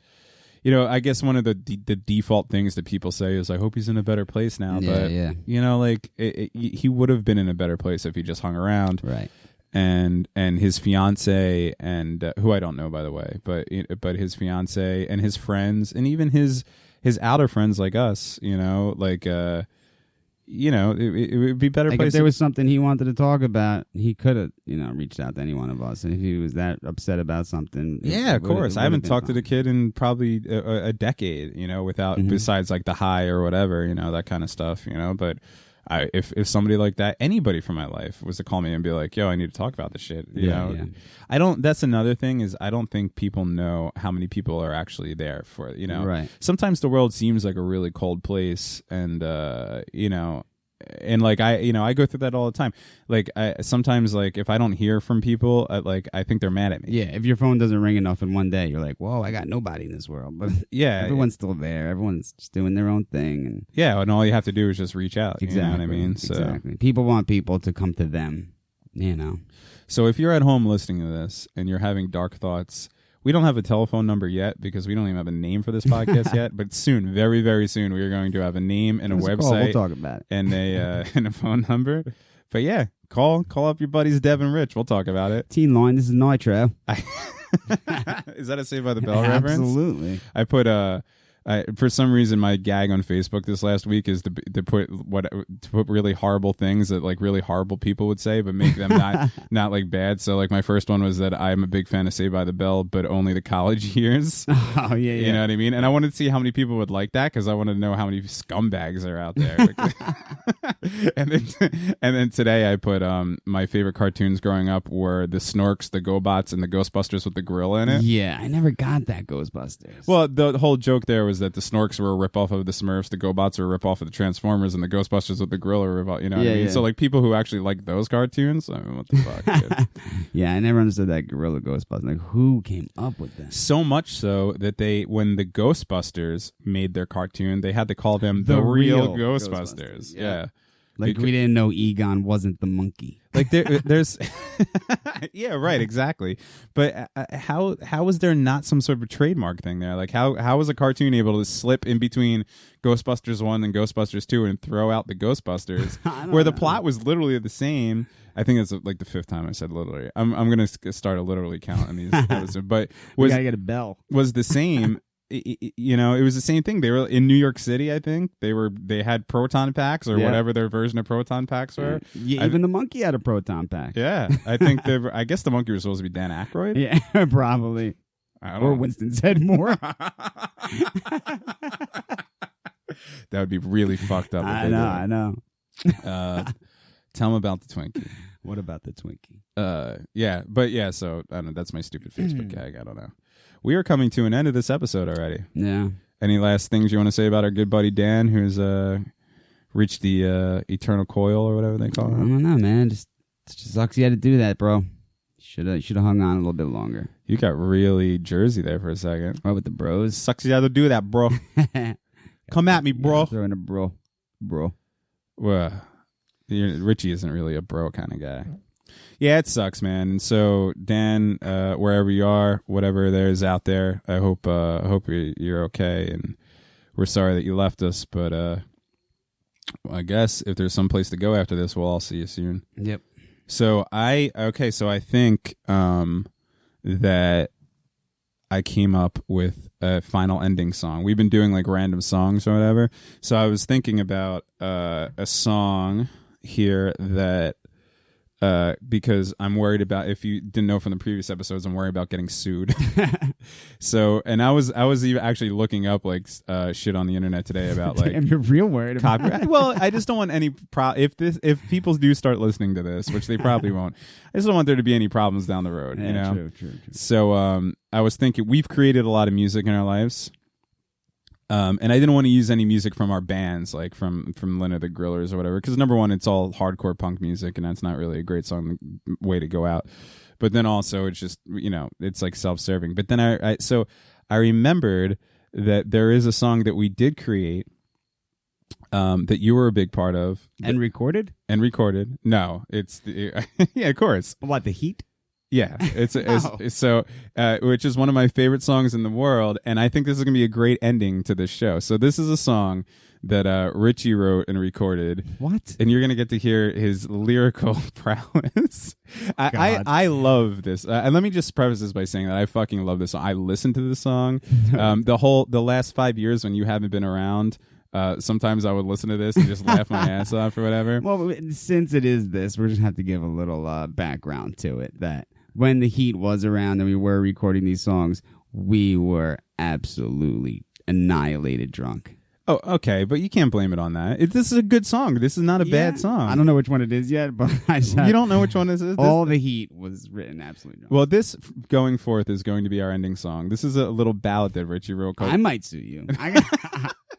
you know, I guess one of the default things that people say is, I hope he's in a better place now. But you know, like he would have been in a better place if he just hung around, right? And his fiance, and who I don't know, by the way, but his fiance and his friends, and even his outer friends like us, you know, like you know, it would be better. Like place if there was something he wanted to talk about, he could have, you know, reached out to any one of us. And if he was that upset about something, of course. I haven't talked to the kid in probably a decade, you know, without besides like the high or whatever, you know, that kind of stuff, you know. But if somebody like that, anybody from my life was to call me and be like, yo, I need to talk about this shit, you know. I don't. That's another thing, is I don't think people know how many people are actually there for, you know. Right. Sometimes the world seems like a really cold place, and you know, and like I go through that all the time. Like sometimes, like if I don't hear from people, like I think they're mad at me. Yeah, if your phone doesn't ring enough in one day, you're like, whoa, I got nobody in this world. But everyone's still there. Everyone's just doing their own thing, and all you have to do is just reach out. Exactly. You know what I mean? So exactly. People want people to come to them, you know. So if you're at home listening to this and you're having dark thoughts, we don't have a telephone number yet because we don't even have a name for this podcast yet. But soon, very, very soon, we are going to have a name and a website. We'll talk about it. And a phone number. But yeah, call up your buddies Dev and Rich. We'll talk about it. Teen line, this is Nitro. Is that a Saved by the Bell reference? Absolutely. I put for some reason, my gag on Facebook this last week is to put really horrible things that like really horrible people would say, but make them not like bad. So like my first one was that I'm a big fan of Saved by the Bell, but only the college years. Oh yeah, you know what I mean. And I wanted to see how many people would like that because I wanted to know how many scumbags are out there. and then today I put my favorite cartoons growing up were the Snorks, the GoBots, and the Ghostbusters with the gorilla in it. Yeah, I never got that Ghostbusters. Well, the whole joke there was that the Snorks were a ripoff of the Smurfs, the GoBots were a ripoff of the Transformers, and the Ghostbusters with the gorilla were ripoff. You know what I mean? Yeah. So like people who actually like those cartoons, I mean, what the fuck? Dude? Yeah, I never understood that gorilla Ghostbusters. Like, who came up with that? So much so that when the Ghostbusters made their cartoon, they had to call them the real Ghostbusters. Yeah. Like we didn't know Egon wasn't the monkey. Like there's, yeah, right, exactly. But how was there not some sort of a trademark thing there? Like how was a cartoon able to slip in between Ghostbusters 1 and Ghostbusters 2 and throw out the Ghostbusters, where the plot was literally the same? I think it's like the fifth time I said literally. I'm gonna start a literally count in these episodes, but we gotta get a bell. Was the same. You know, it was the same thing. They were in New York City, I think. They had proton packs or whatever their version of proton packs were. Yeah, even the monkey had a proton pack. Yeah, I think I guess the monkey was supposed to be Dan Aykroyd. Yeah, probably. Or Winston Zedmore. That would be really fucked up. I know. Tell them about the Twinkie. What about the Twinkie? Yeah. So I don't know. That's my stupid Facebook gag. I don't know. We are coming to an end of this episode already. Yeah. Any last things you want to say about our good buddy Dan, who's reached the eternal coil or whatever they call it? I don't know, man. Just sucks you had to do that, bro. Should have hung on a little bit longer. You got really Jersey there for a second. Right, with the bros. Sucks you had to do that, bro. Come at me, bro. Yeah, throw in a bro. Well, Richie isn't really a bro kind of guy. Yeah, it sucks, man. And so, Dan, wherever you are, whatever there is out there, I hope you're okay. And we're sorry that you left us, but I guess if there's some place to go after this, we'll all see you soon. Yep. So I think that I came up with a final ending song. We've been doing like random songs or whatever. So I was thinking about a song here that because I'm worried about, if you didn't know from the previous episodes, I'm worried about getting sued. So, and I was even actually looking up like shit on the internet today about like Damn, you're real worried about copyright. Well, I just don't want any if people do start listening to this, which they probably won't. I just don't want there to be any problems down the road. Yeah, you know. True. So I was thinking, we've created a lot of music in our lives. And I didn't want to use any music from our bands, like from Lena the Grillers or whatever, because number one, it's all hardcore punk music, and that's not really a great way to go out. But then also, it's just, you know, it's like self-serving. But then I remembered that there is a song that we did create that you were a big part of and recorded. No, it's yeah, of course. What, the Heat? Yeah, it's which is one of my favorite songs in the world, and I think this is gonna be a great ending to this show. So this is a song that Ritchie wrote and recorded. What? And you're gonna get to hear his lyrical prowess. I love this, and let me just preface this by saying that I fucking love this song. I listened to this song the last 5 years when you haven't been around. Sometimes I would listen to this and just laugh my ass off or whatever. Well, since it is this, we're just have to give a little background to it. That when the Heat was around and we were recording these songs, we were absolutely annihilated drunk. Oh, okay, but you can't blame it on that. This is a good song. This is not a bad song. I don't know which one it is yet, but you don't know which one this is? All the Heat was written absolutely drunk. Well, this going forth is going to be our ending song. This is a little ballad that Ritchie wrote. I might sue you.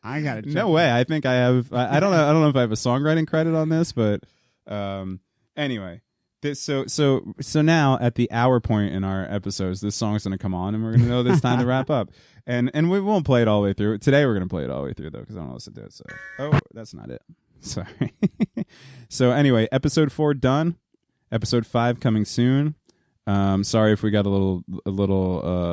I got it. No way. I think I have. I don't know. I don't know if I have a songwriting credit on this, but anyway. So now at the hour point in our episodes, this song's going to come on, and we're going to know that it's time to wrap up. And we won't play it all the way through. Today we're going to play it all the way through, though, because I don't know what to do it. So, that's not it. Sorry. So anyway, episode 4 done. Episode 5 coming soon. Sorry if we got a little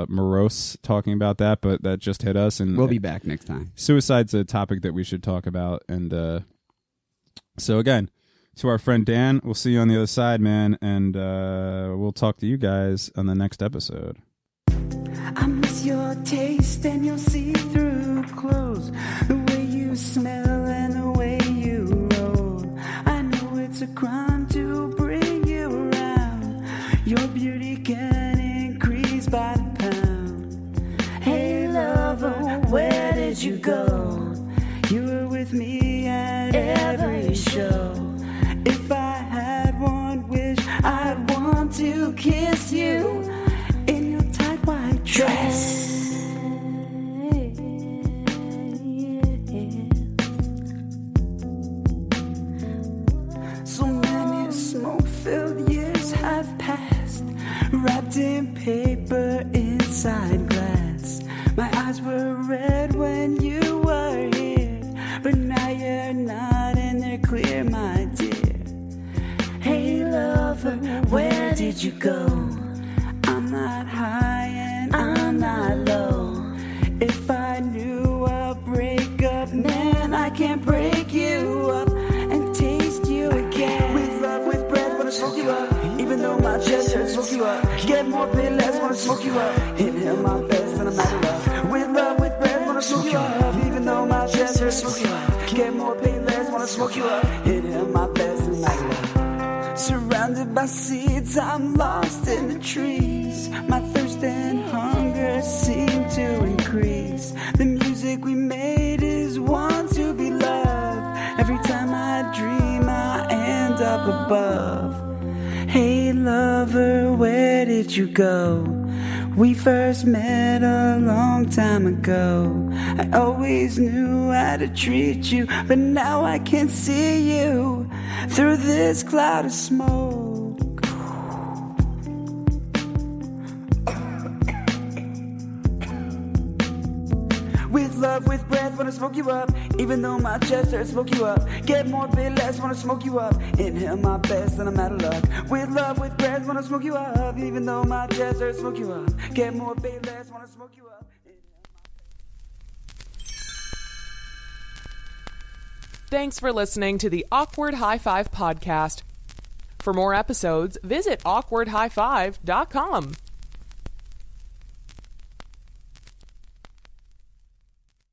morose talking about that, but that just hit us, and we'll be back next time. Suicide's a topic that we should talk about, and so again, to our friend Dan, we'll see you on the other side, man, and we'll talk to you guys on the next episode. I miss your taste and your see-through clothes, the way you smell and the way you roll. I know it's a crime to bring you around. Your beauty can increase by the pound. Hey lover, where did you go? You were with me at every show. If I had one wish, I'd want to kiss you in your tight white dress. So many smoke-filled years have passed, wrapped in paper inside glass. My eyes were red when you were here, but now you're not and they're clear, my dear. Hey lover, where did you go? I'm not high and I'm not low. If I knew a breakup, man, I can't break you up and taste you again. With love, with breath, wanna smoke you up. Even though my chest hurts, smoke you up. Get more pain, less, wanna smoke you up. Inhale my best and I'm out of love. With love, with breath, wanna smoke you up. Even though my chest hurts, smoke you up. Get more pain, less, wanna smoke you up. Inhale my best and I'm out of love. Surrounded by seeds, I'm lost in the trees. My thirst and hunger seem to increase. The music we made is one to be loved. Every time I dream, I end up above. Hey lover, where did you go? We first met a long time ago. I always knew how to treat you, but now I can see you through this cloud of smoke. With love, with breath, wanna smoke you up. Even though my chest hurts, smoke you up. Get more, bit less, wanna smoke you up. Inhale my best and I'm out of luck. With love, with breath, wanna smoke you up. Even though my chest hurts, smoke you up. Get more, bit less, wanna smoke you up. Thanks for listening to the Awkward High Five podcast. For more episodes, visit awkwardhighfive.com.